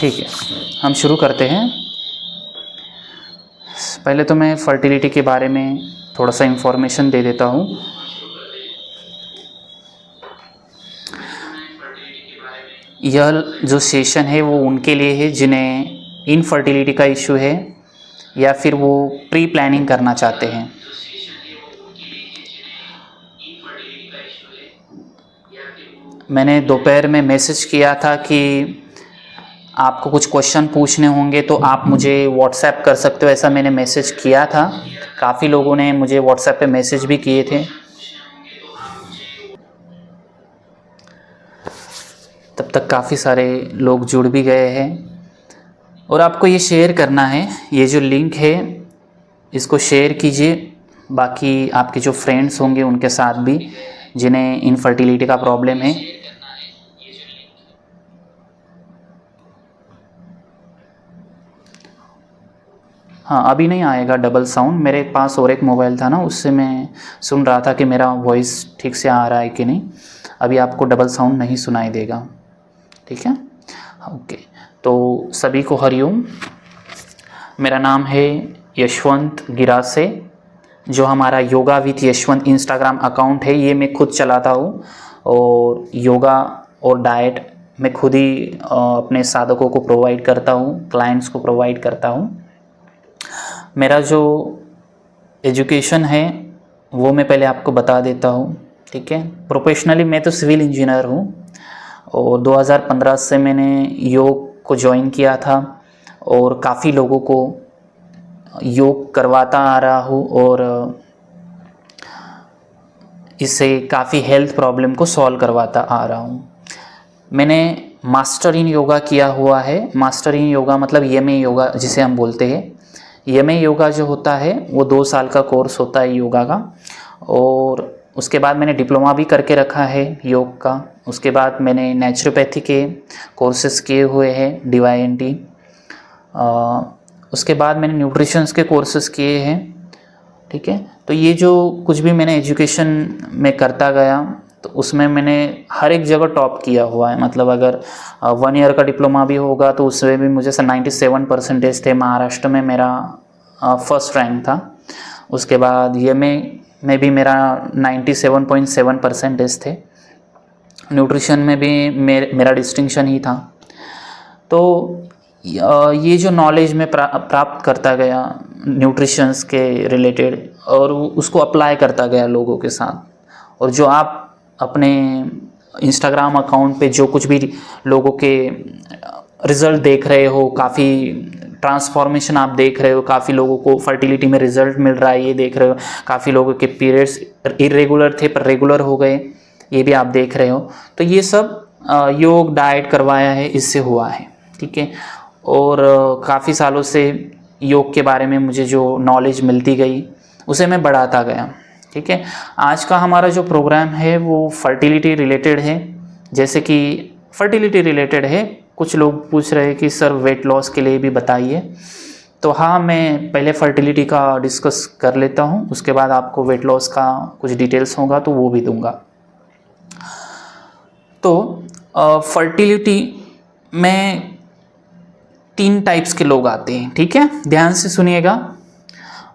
ठीक है, हम शुरू करते हैं। पहले तो मैं फर्टिलिटी के बारे में थोड़ा सा इन्फॉर्मेशन दे देता हूँ। यह जो सेशन है वो उनके लिए है जिन्हें इनफर्टिलिटी का इशू है या फिर वो प्री प्लानिंग करना चाहते हैं। मैंने दोपहर में मैसेज किया था कि आपको कुछ क्वेश्चन पूछने होंगे तो आप मुझे व्हाट्सएप कर सकते हो, ऐसा मैंने मैसेज किया था। काफ़ी लोगों ने मुझे व्हाट्सएप पे मैसेज भी किए थे। तब तक काफ़ी सारे लोग जुड़ भी गए हैं और आपको ये शेयर करना है। ये जो लिंक है इसको शेयर कीजिए बाकी आपके जो फ्रेंड्स होंगे उनके साथ भी जिन्हें इनफर्टिलिटी का प्रॉब्लम है। हाँ, अभी नहीं आएगा डबल साउंड। मेरे पास और एक मोबाइल था ना, उससे मैं सुन रहा था कि मेरा वॉइस ठीक से आ रहा है कि नहीं। अभी आपको डबल साउंड नहीं सुनाई देगा, ठीक है? ओके, तो सभी को हरिओम। मेरा नाम है यशवंत गिरासे। जो हमारा yoga with Yashwant Instagram account है ये मैं खुद चलाता हूँ और योगा और डाइट मैं खुद ही अपने साधकों को प्रोवाइड करता हूँ, क्लाइंट्स को प्रोवाइड करता हूँ। मेरा जो एजुकेशन है वो मैं पहले आपको बता देता हूँ, ठीक है? प्रोफेशनली मैं तो सिविल इंजीनियर हूँ और 2015 से मैंने योग को ज्वाइन किया था और काफ़ी लोगों को योग करवाता आ रहा हूँ और इससे काफ़ी हेल्थ प्रॉब्लम को सॉल्व करवाता आ रहा हूँ। मैंने मास्टर इन योगा किया हुआ है। मास्टर इन योगा मतलब यमे योगा जिसे हम बोलते हैं। यमे योगा जो होता है वो 2 साल का कोर्स होता है योगा का और उसके बाद मैंने डिप्लोमा भी करके रखा है योग का। उसके बाद मैंने नेचुरोपैथी के कोर्सेस किए हुए हैं DYNT। उसके बाद मैंने न्यूट्रिशंस के कोर्सेस किए हैं, ठीक है? तो ये जो कुछ भी मैंने एजुकेशन में करता गया तो उसमें मैंने हर एक जगह टॉप किया हुआ है। मतलब अगर 1 ईयर का डिप्लोमा भी होगा तो उसमें भी मुझे 97% थे। महाराष्ट्र में मेरा फर्स्ट रैंक था। उसके बाद ये में भी मेरा 97.7% थे। न्यूट्रिशन में भी मेरा डिस्टिंक्शन ही था। तो ये जो नॉलेज मैं प्राप्त करता गया न्यूट्रिशंस के रिलेटेड और उसको अप्लाई करता गया लोगों के साथ। और जो आप अपने इंस्टाग्राम अकाउंट पे जो कुछ भी लोगों के रिज़ल्ट देख रहे हो, काफ़ी ट्रांसफॉर्मेशन आप देख रहे हो, काफ़ी लोगों को फर्टिलिटी में रिज़ल्ट मिल रहा है ये देख रहे हो, काफ़ी लोगों के पीरियड्स इरेगुलर थे पर रेगुलर हो गए ये भी आप देख रहे हो। तो ये सब योग डाइट करवाया है इससे हुआ है, ठीक है? और काफ़ी सालों से योग के बारे में मुझे जो नॉलेज मिलती गई उसे मैं बढ़ाता गया, ठीक है? आज का हमारा जो प्रोग्राम है वो फर्टिलिटी रिलेटेड है। जैसे कि फर्टिलिटी रिलेटेड है, कुछ लोग पूछ रहे हैं कि सर वेट लॉस के लिए भी बताइए। तो हाँ, मैं पहले फर्टिलिटी का डिस्कस कर लेता हूँ, उसके बाद आपको वेट लॉस का कुछ डिटेल्स होगा तो वो भी दूंगा। तो फर्टिलिटी में 3 टाइप्स के लोग आते हैं, ठीक है? ध्यान से सुनिएगा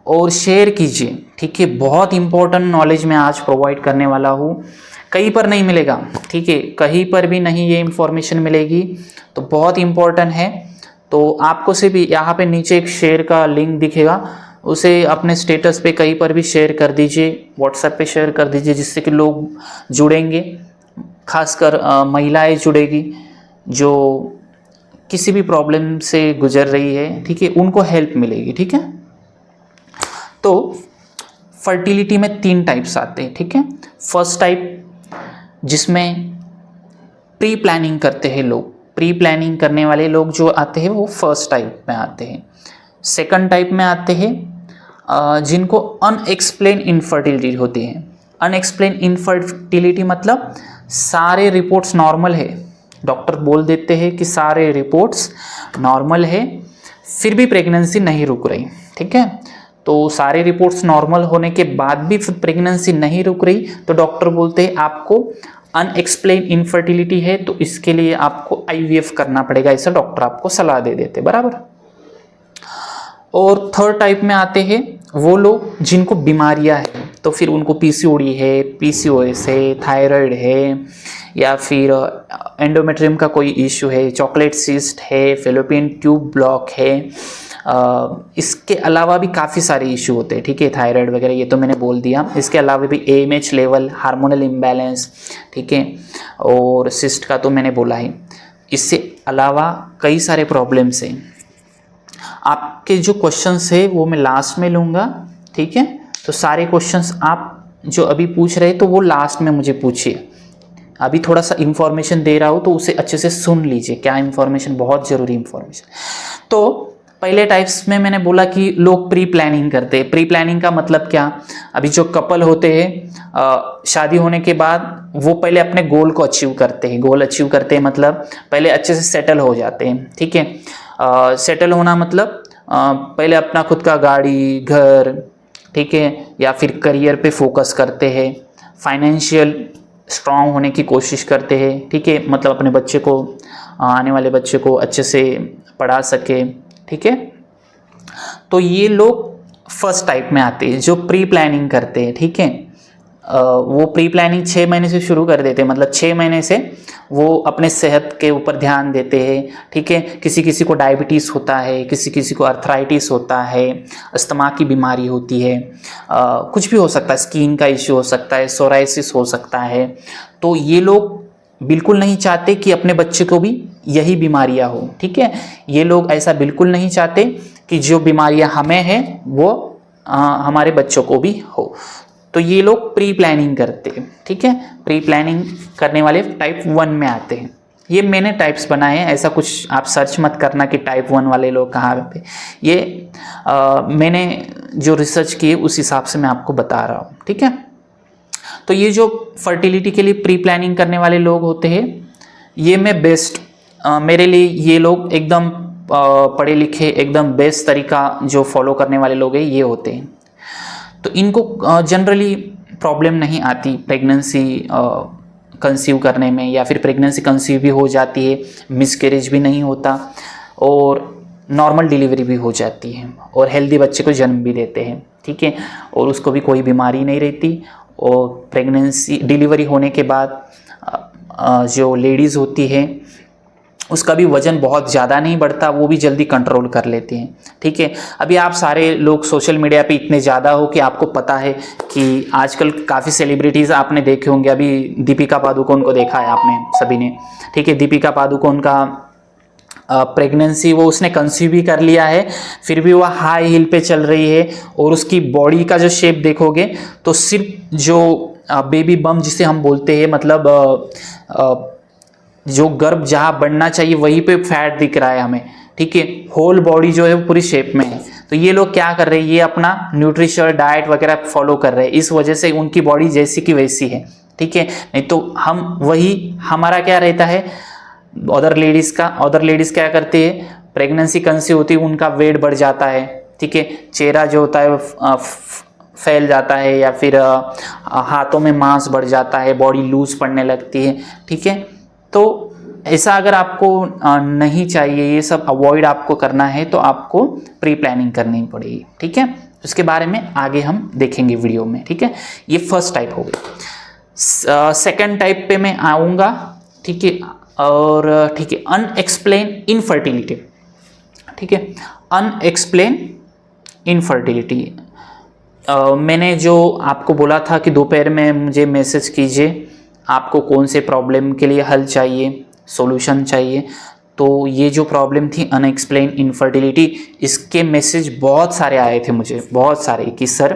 और शेयर कीजिए, ठीक है? बहुत इंपॉर्टेंट नॉलेज मैं आज प्रोवाइड करने वाला हूँ। कहीं पर नहीं मिलेगा, ठीक है? कहीं पर भी नहीं ये इन्फॉर्मेशन मिलेगी, तो बहुत इंपॉर्टेंट है। तो आपको सिर्फ यहाँ पे नीचे एक शेयर का लिंक दिखेगा, उसे अपने स्टेटस पे कहीं पर भी शेयर कर दीजिए, व्हाट्सएप पे शेयर कर दीजिए, जिससे कि लोग जुड़ेंगे। खासकर महिलाएं जुड़ेगी जो किसी भी प्रॉब्लम से गुजर रही है, ठीक है? उनको हेल्प मिलेगी, ठीक है? तो फर्टिलिटी में 3 टाइप्स आते हैं, ठीक है? फर्स्ट टाइप जिसमें प्री प्लानिंग करते हैं लोग, प्री प्लानिंग करने वाले लोग जो आते हैं वो फर्स्ट टाइप में आते हैं। सेकंड टाइप में आते हैं जिनको अनएक्सप्लेन इनफर्टिलिटी होती है। अनएक्सप्लेन इनफर्टिलिटी मतलब सारे रिपोर्ट्स नॉर्मल है, डॉक्टर बोल देते हैं कि सारे रिपोर्ट्स नॉर्मल है, फिर भी प्रेगनेंसी नहीं रुक रही, ठीक है? तो सारे रिपोर्ट्स नॉर्मल होने के बाद भी प्रेगनेंसी नहीं रुक रही तो डॉक्टर बोलते हैं आपको अनएक्सप्लेन इनफर्टिलिटी है तो इसके लिए आपको आईवीएफ करना पड़ेगा, ऐसा डॉक्टर आपको सलाह दे देते, बराबर। और थर्ड टाइप में आते हैं वो लोग जिनको बीमारियां हैं, तो फिर उनको पीसीओडी है, पीसीओएस है, थायराइड है, या फिर एंडोमेट्रियम का कोई इश्यू है, चॉकलेट सिस्ट है, फेलोपियन ट्यूब ब्लॉक है, इसके अलावा भी काफ़ी सारे इशू होते हैं, ठीक है, थायराइड वगैरह ये तो मैंने बोल दिया। इसके अलावा भी एएमएच लेवल, हार्मोनल इम्बैलेंस, ठीक है, और सिस्ट का तो मैंने बोला ही। इससे अलावा कई सारे प्रॉब्लम्स हैं। आपके जो क्वेश्चंस है वो मैं लास्ट में लूँगा, ठीक है, तो सारे क्वेश्चंस आप जो अभी पूछ रहे तो वो लास्ट में मुझे पूछिए। अभी थोड़ा सा इन्फॉर्मेशन दे रहा हूँ तो उसे अच्छे से सुन लीजिए, क्या इन्फॉर्मेशन, बहुत ज़रूरी इन्फॉर्मेशन। तो पहले टाइप्स में मैंने बोला कि लोग प्री प्लानिंग करते हैं। प्री प्लानिंग का मतलब क्या, अभी जो कपल होते हैं शादी होने के बाद वो पहले अपने गोल को अचीव करते हैं। गोल अचीव करते हैं मतलब पहले अच्छे से सेटल हो जाते हैं, ठीक है। सेटल होना मतलब पहले अपना खुद का गाड़ी, घर, ठीक है, या फिर करियर पे फोकस करते हैं, फाइनेंशियल स्ट्रांग होने की कोशिश करते हैं, ठीक है, मतलब अपने बच्चे को, आने वाले बच्चे को अच्छे से पढ़ा सके, ठीक है। तो ये लोग फर्स्ट टाइप में आते हैं जो प्री प्लानिंग करते हैं, ठीक है। वो प्री प्लानिंग 6 महीने से शुरू कर देते हैं, मतलब 6 महीने से वो अपने सेहत के ऊपर ध्यान देते हैं, ठीक है। किसी किसी को डायबिटीज़ होता है, किसी किसी को अर्थराइटिस होता है, अस्थमा की बीमारी होती है, कुछ भी हो सकता है, स्किन का इश्यू हो सकता है, सोराइसिस हो सकता है। तो ये लोग बिल्कुल नहीं चाहते कि अपने बच्चे को भी यही बीमारियां हो, ठीक है। ये लोग ऐसा बिल्कुल नहीं चाहते कि जो बीमारियां हमें हैं वो हमारे बच्चों को भी हो। तो ये लोग प्री प्लानिंग करते हैं, ठीक है। प्री प्लानिंग करने वाले टाइप 1 में आते हैं। ये मैंने टाइप्स बनाए हैं, ऐसा कुछ आप सर्च मत करना कि टाइप 1 वाले लोग कहाँ पे। ये मैंने जो रिसर्च की है उस हिसाब से मैं आपको बता रहा हूँ, ठीक है। तो ये जो फर्टिलिटी के लिए प्री प्लानिंग करने वाले लोग होते हैं, ये मैं बेस्ट, मेरे लिए ये लोग एकदम पढ़े लिखे, एकदम बेस्ट तरीका जो फॉलो करने वाले लोग हैं ये होते हैं। तो इनको जनरली प्रॉब्लम नहीं आती प्रेगनेंसी कंसीव करने में, या फिर प्रेगनेंसी कंसीव भी हो जाती है, मिसकैरेज भी नहीं होता, और नॉर्मल डिलीवरी भी हो जाती है, और हेल्दी बच्चे को जन्म भी देते हैं, ठीक है, और उसको भी कोई बीमारी नहीं रहती। और प्रेगनेंसी डिलीवरी होने के बाद जो लेडीज़ होती है उसका भी वज़न बहुत ज़्यादा नहीं बढ़ता, वो भी जल्दी कंट्रोल कर लेती हैं, ठीक है। अभी आप सारे लोग सोशल मीडिया पे इतने ज़्यादा हो कि आपको पता है कि आजकल काफ़ी सेलिब्रिटीज़ आपने देखे होंगे। अभी दीपिका पादुकोण को देखा है आपने सभी ने, ठीक है। दीपिका पादुकोण का प्रेगनेंसी वो उसने कंसीव भी कर लिया है, फिर भी वह हाई हील पे चल रही है, और उसकी बॉडी का जो शेप देखोगे तो सिर्फ जो बेबी बम जिसे हम बोलते हैं, मतलब जो गर्भ जहाँ बढ़ना चाहिए वहीं पे फैट दिख रहा है हमें, ठीक है। होल बॉडी जो है वो पूरी शेप में है। तो ये लोग क्या कर रहे हैं, ये अपना न्यूट्रिशन डाइट वगैरह फॉलो कर रहे हैं, इस वजह से उनकी बॉडी जैसी की वैसी है, ठीक है। नहीं तो हम वही, हमारा क्या रहता है, अदर लेडीज़ क्या करती है, प्रेगनेंसी कंसीव होती है, उनका वेट बढ़ जाता है, ठीक है, चेहरा जो होता है फैल जाता है, या फिर हाथों में मांस बढ़ जाता है, बॉडी लूज पड़ने लगती है, ठीक है। तो ऐसा अगर आपको नहीं चाहिए, ये सब अवॉइड आपको करना है, तो आपको प्री प्लानिंग करनी पड़ेगी, ठीक है। उसके बारे में आगे हम देखेंगे वीडियो में, ठीक है। ये फर्स्ट टाइप हो गई। सेकंड टाइप पे मैं आऊँगा, ठीक है। और ठीक है, अनएक्सप्लेन इनफर्टिलिटी, ठीक है, अनएक्सप्लेन इनफर्टिलिटी। मैंने जो आपको बोला था कि दोपहर में मुझे मैसेज कीजिए आपको कौन से प्रॉब्लम के लिए हल चाहिए, सॉल्यूशन चाहिए। तो ये जो प्रॉब्लम थी अनएक्सप्लेन इनफर्टिलिटी, इसके मैसेज बहुत सारे आए थे मुझे, बहुत सारे, कि सर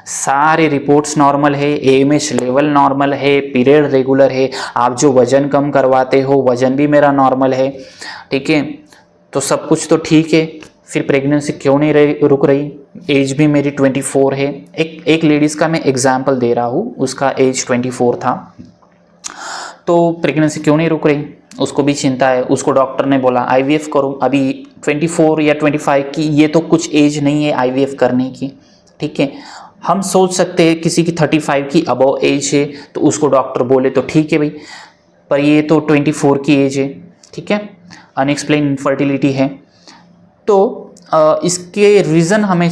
सारे रिपोर्ट्स नॉर्मल है, एएमएच लेवल नॉर्मल है, पीरियड रेगुलर है, आप जो वज़न कम करवाते हो वज़न भी मेरा नॉर्मल है, ठीक है, तो सब कुछ तो ठीक है, फिर प्रेगनेंसी क्यों नहीं रुक रही, एज भी मेरी 24 है। एक लेडीज़ का मैं एग्जाम्पल दे रहा हूँ, उसका एज 24 था, तो प्रेगनेंसी क्यों नहीं रुक रही, उसको भी चिंता है। उसको डॉक्टर ने बोला आईवीएफ करो। अभी 24 या 25 की ये तो कुछ एज नहीं है आईवीएफ करने की, ठीक है। हम सोच सकते हैं किसी की 35 की अबव एज है तो उसको डॉक्टर बोले तो ठीक है भाई, पर ये तो 24 की एज है, ठीक है, अनएक्सप्लेन इनफर्टिलिटी है, तो इसके रीज़न हमें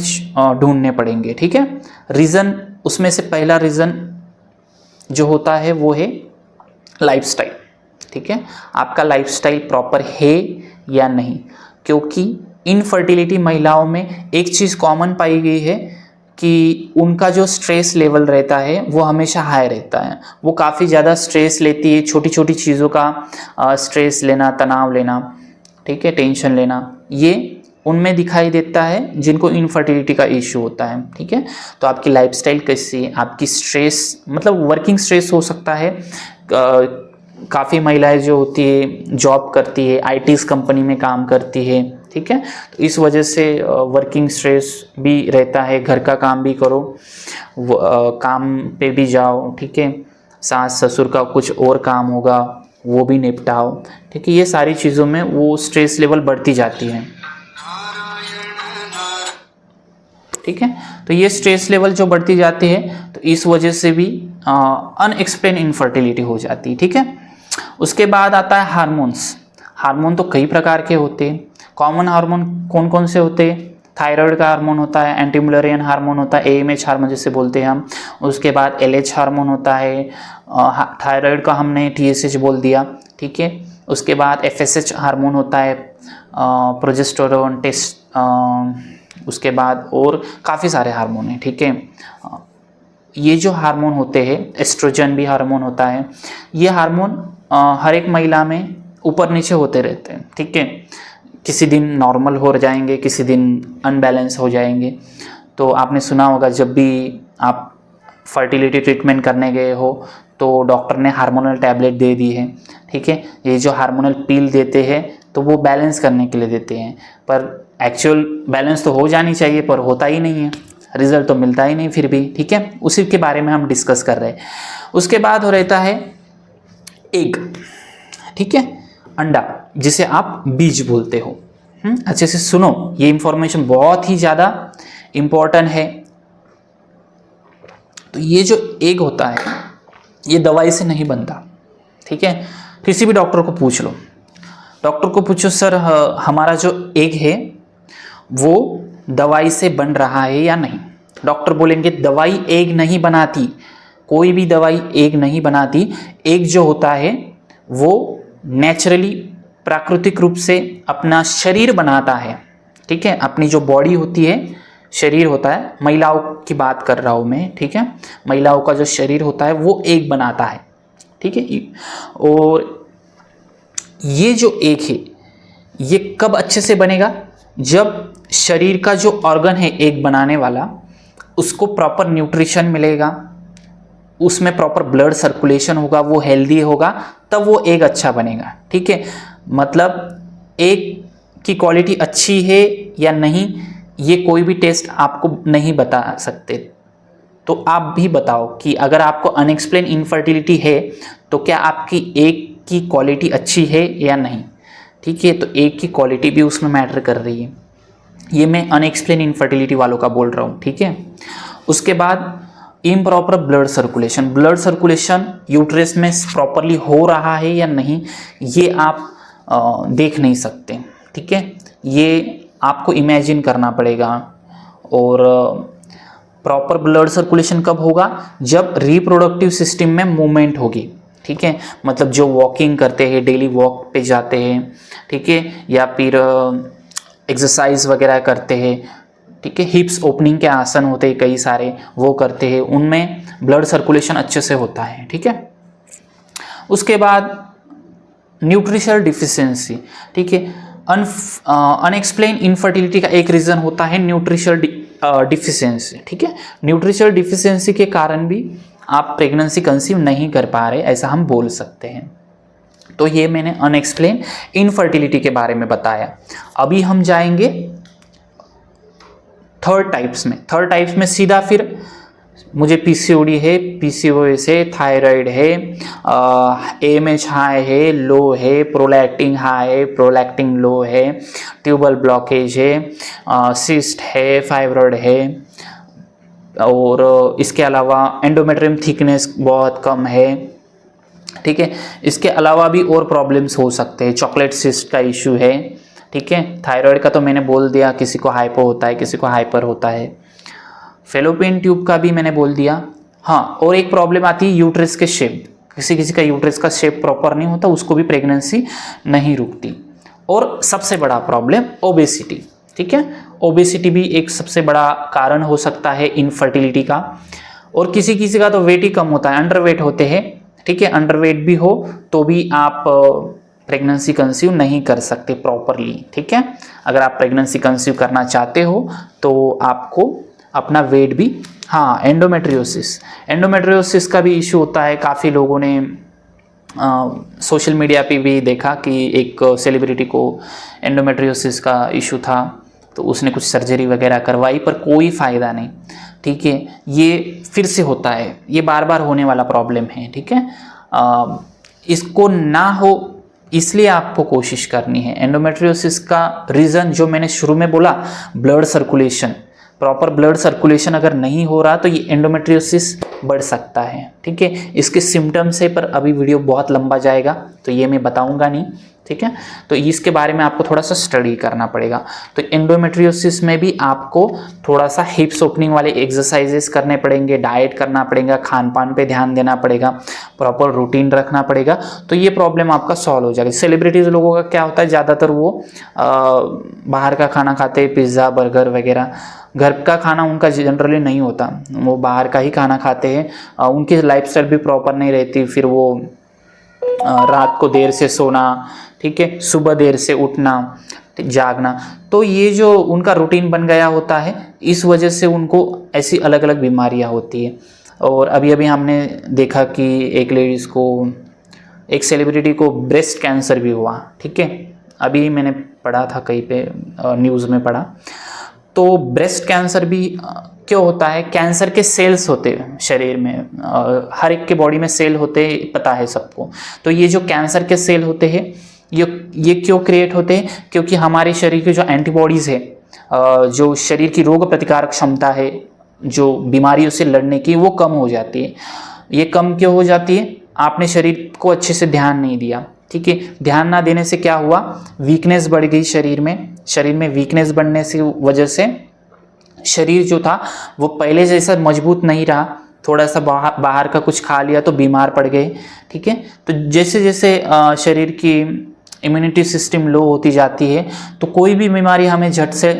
ढूंढने पड़ेंगे, ठीक है। रीज़न, उसमें से पहला रीज़न जो होता है वो है लाइफस्टाइल, ठीक है, आपका लाइफस्टाइल प्रॉपर है या नहीं, क्योंकि इनफर्टिलिटी महिलाओं में एक चीज़ कॉमन पाई गई है कि उनका जो स्ट्रेस लेवल रहता है वो हमेशा हाई रहता है, वो काफ़ी ज़्यादा स्ट्रेस लेती है, छोटी छोटी चीज़ों का स्ट्रेस लेना, तनाव लेना, ठीक है, टेंशन लेना, ये उनमें दिखाई देता है जिनको इनफर्टिलिटी का इशू होता है, ठीक है। तो आपकी लाइफस्टाइल कैसी है, आपकी स्ट्रेस, मतलब वर्किंग स्ट्रेस हो सकता है, काफ़ी महिलाएं जो होती है जॉब करती है, आईटीज़ कंपनी में काम करती है, ठीक है, तो इस वजह से वर्किंग स्ट्रेस भी रहता है, घर का काम भी करो, काम पे भी जाओ, ठीक है, सास ससुर का कुछ और काम होगा वो भी निपटाओ, ठीक है, ये सारी चीज़ों में वो स्ट्रेस लेवल बढ़ती जाती है, ठीक है। तो ये स्ट्रेस लेवल जो बढ़ती जाती है तो इस वजह से भी अनएक्सप्लेन इनफर्टिलिटी हो जाती है, ठीक है। उसके बाद आता है हार्मोन्स। हार्मोन तो कई प्रकार के होते हैं। कॉमन हार्मोन कौन कौन से होते हैं? थायराइड का हार्मोन होता है, एंटीमुलरियन हार्मोन होता है, एएमएच हार्मोन जिसे बोलते हैं हम। उसके बाद एलएच हार्मोन होता है, थायराइड का हमने टीएसएच बोल दिया, ठीक है। उसके बाद एफएसएच हार्मोन होता है, प्रोजेस्टेरोन, टेस्ट, उसके बाद और काफ़ी सारे हार्मोन हैं, ठीक है। ये जो हार्मोन होते हैं, एस्ट्रोजन भी हार्मोन होता है, ये हार्मोन हर एक महिला में ऊपर नीचे होते रहते हैं, ठीक है। किसी दिन नॉर्मल हो जाएंगे, किसी दिन अनबैलेंस हो जाएंगे। तो आपने सुना होगा जब भी आप फर्टिलिटी ट्रीटमेंट करने गए हो तो डॉक्टर ने हार्मोनल टैबलेट दे दी है, ठीक है। ये जो हार्मोनल पिल देते हैं तो वो बैलेंस करने के लिए देते हैं, पर एक्चुअल बैलेंस तो हो जानी चाहिए पर होता ही नहीं है, रिजल्ट तो मिलता ही नहीं फिर भी, ठीक है। उसी के बारे में हम डिस्कस कर रहे हैं। उसके बाद हो रहता है एग, ठीक है, अंडा, जिसे आप बीज बोलते हो। अच्छे से सुनो, ये इंफॉर्मेशन बहुत ही ज़्यादा इम्पोर्टेंट है। तो ये जो एग होता है ये दवाई से नहीं बनता, ठीक है। किसी भी डॉक्टर को पूछ लो, डॉक्टर को पूछो सर हमारा जो एग है वो दवाई से बन रहा है या नहीं, डॉक्टर बोलेंगे दवाई एग नहीं बनाती, कोई भी दवाई एग नहीं बनाती। एग जो होता है वो नेचुरली, प्राकृतिक रूप से अपना शरीर बनाता है, ठीक है। अपनी जो बॉडी होती है, शरीर होता है, महिलाओं की बात कर रहा हूँ मैं, ठीक है। महिलाओं का जो शरीर होता है वो एग बनाता है, ठीक है। और ये जो एग है ये कब अच्छे से बनेगा? जब शरीर का जो ऑर्गन है एग बनाने वाला, उसको प्रॉपर न्यूट्रिशन मिलेगा, उसमें प्रॉपर ब्लड सर्कुलेशन होगा, वो हेल्दी होगा, तब वो एग अच्छा बनेगा, ठीक है। मतलब एग की क्वालिटी अच्छी है या नहीं ये कोई भी टेस्ट आपको नहीं बता सकते। तो आप भी बताओ कि अगर आपको अनएक्सप्लेन इनफर्टिलिटी है तो क्या आपकी एग की क्वालिटी अच्छी है या नहीं, ठीक है। तो एग की क्वालिटी भी उसमें मैटर कर रही है। ये मैं अनएक्सप्लेन इनफर्टिलिटी वालों का बोल रहा हूँ, ठीक है। उसके बाद improper blood circulation, blood circulation uterus में प्रॉपरली हो रहा है या नहीं ये आप देख नहीं सकते, ठीक है। ये आपको इमेजिन करना पड़ेगा। और प्रॉपर ब्लड सर्कुलेशन कब होगा? जब रिप्रोडक्टिव सिस्टम में मूवमेंट होगी, ठीक है। मतलब जो वॉकिंग करते हैं, डेली वॉक पे जाते हैं, ठीक है, या फिर एक्सरसाइज वगैरह करते हैं, ठीक है, हिप्स ओपनिंग के आसन होते हैं कई सारे, वो करते हैं, उनमें ब्लड सर्कुलेशन अच्छे से होता है, ठीक है। उसके बाद न्यूट्रिशनल डिफिशियंसी, ठीक है। अनएक्सप्लेन इनफर्टिलिटी का एक रीज़न होता है न्यूट्रिशनल डिफिशियंसी, ठीक है। न्यूट्रिशनल डिफिशियंसी के कारण भी आप प्रेगनेंसी कंसीव नहीं कर पा रहे, ऐसा हम बोल सकते हैं। तो ये मैंने अनएक्सप्लेन इनफर्टिलिटी के बारे में बताया। अभी हम जाएंगे थर्ड टाइप्स में सीधा फिर मुझे पीसीओडी है, पीसीओएस है, थायराइड है, एएमएच हाई है, लो है, प्रोलैक्टिन हाई है, प्रोलैक्टिन लो है, ट्यूबल ब्लॉकेज है, सिस्ट है, फाइब्रॉइड है, और इसके अलावा एंडोमेट्रियम थिकनेस बहुत कम है, ठीक है। इसके अलावा भी और प्रॉब्लम्स हो सकते हैं, चॉकलेट सिस्ट का इशू है, ठीक है। थायराइड का तो मैंने बोल दिया, किसी को हाइपो होता है, किसी को हाइपर होता है। फेलोपियन ट्यूब का भी मैंने बोल दिया। हाँ, और एक प्रॉब्लम आती है यूट्रस के शेप, किसी किसी का यूट्रस का शेप प्रॉपर नहीं होता, उसको भी प्रेगनेंसी नहीं रुकती। और सबसे बड़ा प्रॉब्लम ओबेसिटी, ठीक है। ओबेसिटी भी एक सबसे बड़ा कारण हो सकता है इनफर्टिलिटी का। और किसी किसी का तो वेट ही कम होता है, अंडरवेट होते हैं, ठीक है। अंडरवेट भी हो तो भी आप प्रेगनेंसी कंसीव नहीं कर सकते प्रॉपरली, ठीक है। अगर आप प्रेगनेंसी कंसीव करना चाहते हो तो आपको अपना वेट भी, हाँ, एंडोमेट्रियोसिस का भी इशू होता है। काफ़ी लोगों ने सोशल मीडिया पे भी देखा कि एक सेलिब्रिटी को एंडोमेट्रियोसिस का इशू था, तो उसने कुछ सर्जरी वगैरह करवाई पर कोई फ़ायदा नहीं, ठीक है। ये फिर से होता है, ये बार बार होने वाला प्रॉब्लम है, ठीक है। इसको ना हो इसलिए आपको कोशिश करनी है। एंडोमेट्रियोसिस का रीज़न जो मैंने शुरू में बोला, blood circulation, proper blood circulation अगर नहीं हो रहा तो ये एंडोमेट्रियोसिस बढ़ सकता है, ठीक है। इसके सिम्टम्स है पर अभी वीडियो बहुत लंबा जाएगा तो ये मैं बताऊंगा नहीं, ठीक है। तो इसके बारे में आपको थोड़ा सा स्टडी करना पड़ेगा। तो एंडोमेट्रियोसिस में भी आपको थोड़ा सा हिप्स ओपनिंग वाले एक्सरसाइजेस करने पड़ेंगे, डाइट करना पड़ेगा, खान पान पे ध्यान देना पड़ेगा, प्रॉपर रूटीन रखना पड़ेगा, तो ये प्रॉब्लम आपका सॉल्व हो जाएगी। सेलिब्रिटीज़ लोगों का क्या होता है, ज़्यादातर वो बाहर का खाना खाते हैं, पिज़्ज़ा बर्गर वगैरह, घर का खाना उनका जनरली नहीं होता, वो बाहर का ही खाना खाते हैं। उनकी लाइफस्टाइल भी प्रॉपर नहीं रहती, फिर वो रात को देर से सोना, ठीक है, सुबह देर से उठना, जागना, तो ये जो उनका रूटीन बन गया होता है, इस वजह से उनको ऐसी अलग अलग बीमारियां होती है। और अभी अभी हमने देखा कि एक लेडीज़ को, एक सेलिब्रिटी को ब्रेस्ट कैंसर भी हुआ, ठीक है। अभी मैंने पढ़ा था कहीं पे, न्यूज़ में पढ़ा। तो ब्रेस्ट कैंसर भी क्यों होता है, कैंसर के सेल्स होते हैं शरीर में, हर एक के बॉडी में सेल होते हैं, पता है सबको। तो ये जो कैंसर के सेल होते हैं ये क्यों क्रिएट होते हैं, क्योंकि हमारे शरीर की जो एंटीबॉडीज़ है, जो शरीर की रोग प्रतिकारक क्षमता है जो बीमारियों से लड़ने की, वो कम हो जाती है। ये कम क्यों हो जाती है, आपने शरीर को अच्छे से ध्यान नहीं दिया, ठीक है। ध्यान ना देने से क्या हुआ, वीकनेस बढ़ गई शरीर में वीकनेस बढ़ने से वजह से शरीर जो था वो पहले जैसा मजबूत नहीं रहा, थोड़ा सा बाहर का कुछ खा लिया तो बीमार पड़ गए, ठीक है। तो जैसे जैसे शरीर की इम्यूनिटी सिस्टम लो होती जाती है तो कोई भी बीमारी हमें झट से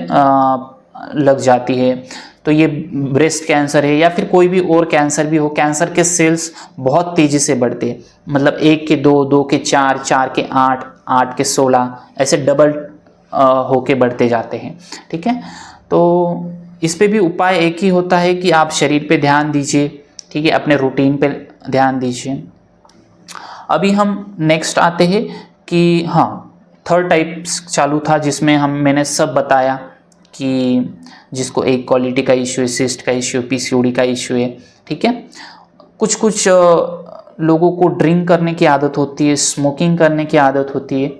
लग जाती है। तो ये ब्रेस्ट कैंसर है या फिर कोई भी और कैंसर भी हो, कैंसर के सेल्स बहुत तेज़ी से बढ़ते हैं, मतलब 1 के 2, 2 के 4, 4 के 8, 8 के 16, ऐसे डबल होके बढ़ते जाते हैं, ठीक है। तो इस पे भी उपाय एक ही होता है कि आप शरीर पे ध्यान दीजिए, ठीक है, अपने रूटीन पे ध्यान दीजिए। अभी हम नेक्स्ट आते हैं कि हाँ, थर्ड टाइप चालू था जिसमें मैंने सब बताया कि जिसको एक क्वालिटी का इशू है, सिस्ट का इशू है, पीसीओडी का इशू है, ठीक है। कुछ लोगों को ड्रिंक करने की आदत होती है, स्मोकिंग करने की आदत होती है।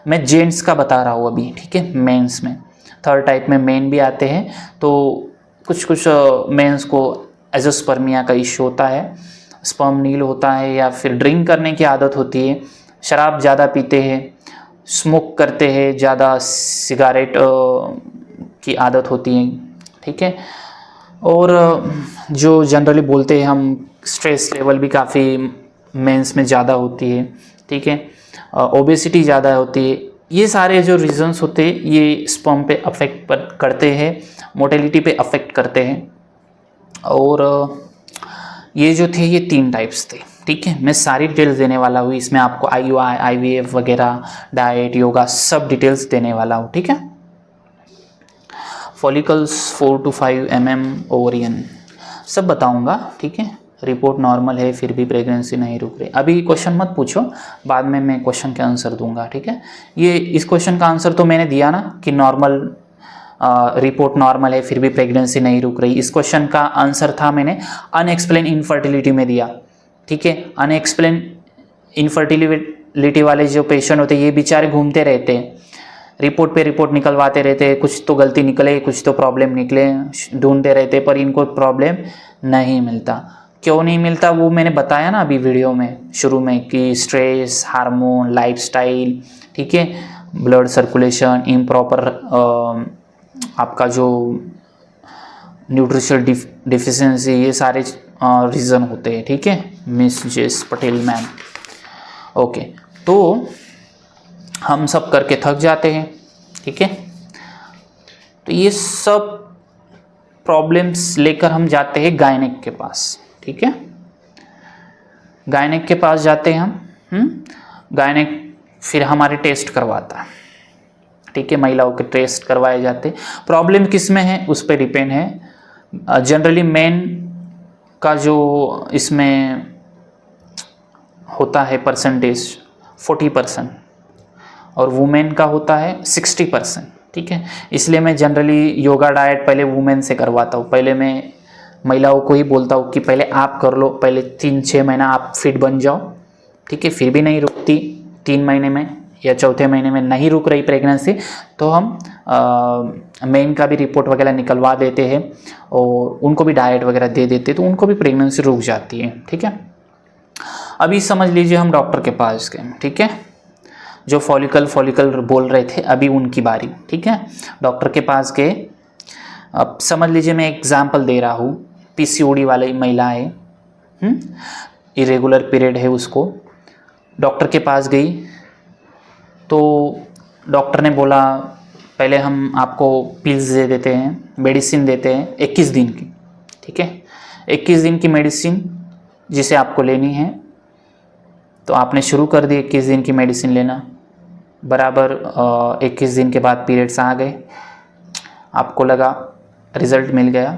मैं जेंट्स का बता रहा हूँ अभी, ठीक है। मेंस में थर्ड टाइप में मेन भी आते हैं, तो कुछ मेंस को एजोस्पर्मिया का इशू होता है, स्पर्म नील होता है, या फिर ड्रिंक करने की आदत होती है, शराब ज़्यादा पीते हैं, स्मोक करते हैं, ज़्यादा सिगारेट की आदत होती है, ठीक है। और जो जनरली बोलते हैं हम, स्ट्रेस लेवल भी काफ़ी मेंस में ज़्यादा होती है, ठीक है। ओबेसिटी ज़्यादा होती है। ये सारे जो रीजंस होते हैं ये स्पर्म पे अफेक्ट करते हैं, मोटेलिटी पे अफेक्ट करते हैं। और ये जो थे ये 3 टाइप्स थे, ठीक है। मैं सारी डिटेल्स देने वाला हूँ इसमें, आपको IUI, IVF वगैरह, डाइट, योगा, सब डिटेल्स देने वाला हूँ, ठीक है। फॉलिकल्स 4 to 5 mm ओवरियन सब बताऊँगा, ठीक है। रिपोर्ट नॉर्मल है फिर भी प्रेगनेंसी नहीं रुक रही। अभी क्वेश्चन मत पूछो, बाद में मैं क्वेश्चन के आंसर दूंगा, ठीक है। ये इस क्वेश्चन का आंसर तो मैंने दिया ना कि नॉर्मल, रिपोर्ट नॉर्मल है फिर भी प्रेगनेंसी नहीं रुक रही। इस क्वेश्चन का आंसर था मैंने अनएक्सप्लेन इनफर्टिलिटी में दिया, ठीक है। अनएक्सप्लेन इनफर्टिलिटी वाले जो पेशेंट होते हैं ये बेचारे घूमते रहते हैं, रिपोर्ट पे रिपोर्ट निकलवाते रहते, कुछ तो गलती निकले कुछ तो प्रॉब्लम निकले, ढूंढते रहते, पर इनको प्रॉब्लम नहीं मिलता। क्यों नहीं मिलता वो मैंने बताया ना अभी वीडियो में शुरू में कि स्ट्रेस, हार्मोन, लाइफस्टाइल, ठीक है, ब्लड सर्कुलेशन, इम्प्रॉपर आपका जो न्यूट्रिशनल डिफिशिएंसी, ये सारे रीज़न होते हैं, ठीक है मिस जेस पटेल मैम। ओके, तो हम सब करके थक जाते हैं, ठीक है। तो ये सब प्रॉब्लम्स लेकर हम जाते हैं गायनेक के पास, ठीक है। गायनेक के पास जाते हैं हम, गायनेक फिर हमारे टेस्ट करवाता है, ठीक है, महिलाओं के टेस्ट करवाए जाते। प्रॉब्लम किस में है उस पर डिपेंड है। जनरली मेन का जो इसमें होता है परसेंटेज 40% और वुमेन का होता है 60%, ठीक है। इसलिए मैं जनरली योगा डाइट पहले वुमेन से करवाता हूँ। पहले मैं महिलाओं को ही बोलता हूँ कि पहले आप कर लो, पहले 3-6 महीना आप फिट बन जाओ, ठीक है। फिर भी नहीं रुकती 3 महीने में या चौथे महीने में नहीं रुक रही प्रेगनेंसी, तो हम मेन का भी रिपोर्ट वगैरह निकलवा देते हैं और उनको भी डाइट वगैरह दे देते, तो उनको भी प्रेगनेंसी रुक जाती है, ठीक है। अभी समझ लीजिए हम डॉक्टर के पास गए, ठीक है, जो फॉलिकल बोल रहे थे अभी उनकी बारी, ठीक है। डॉक्टर के पास गए, अब समझ लीजिए मैं एग्जाम्पल दे रहा हूँ, पीसीओडी वाली महिला है, इरेगुलर पीरियड है, उसको डॉक्टर के पास गई तो डॉक्टर ने बोला पहले हम आपको पिल्स दे देते हैं, मेडिसिन देते हैं 21 दिन की, ठीक है। 21 दिन की मेडिसिन जिसे आपको लेनी है, तो आपने शुरू कर दी 21 दिन की मेडिसिन लेना। बराबर 21 दिन के बाद पीरियड्स आ गए, आपको लगा रिज़ल्ट मिल गया,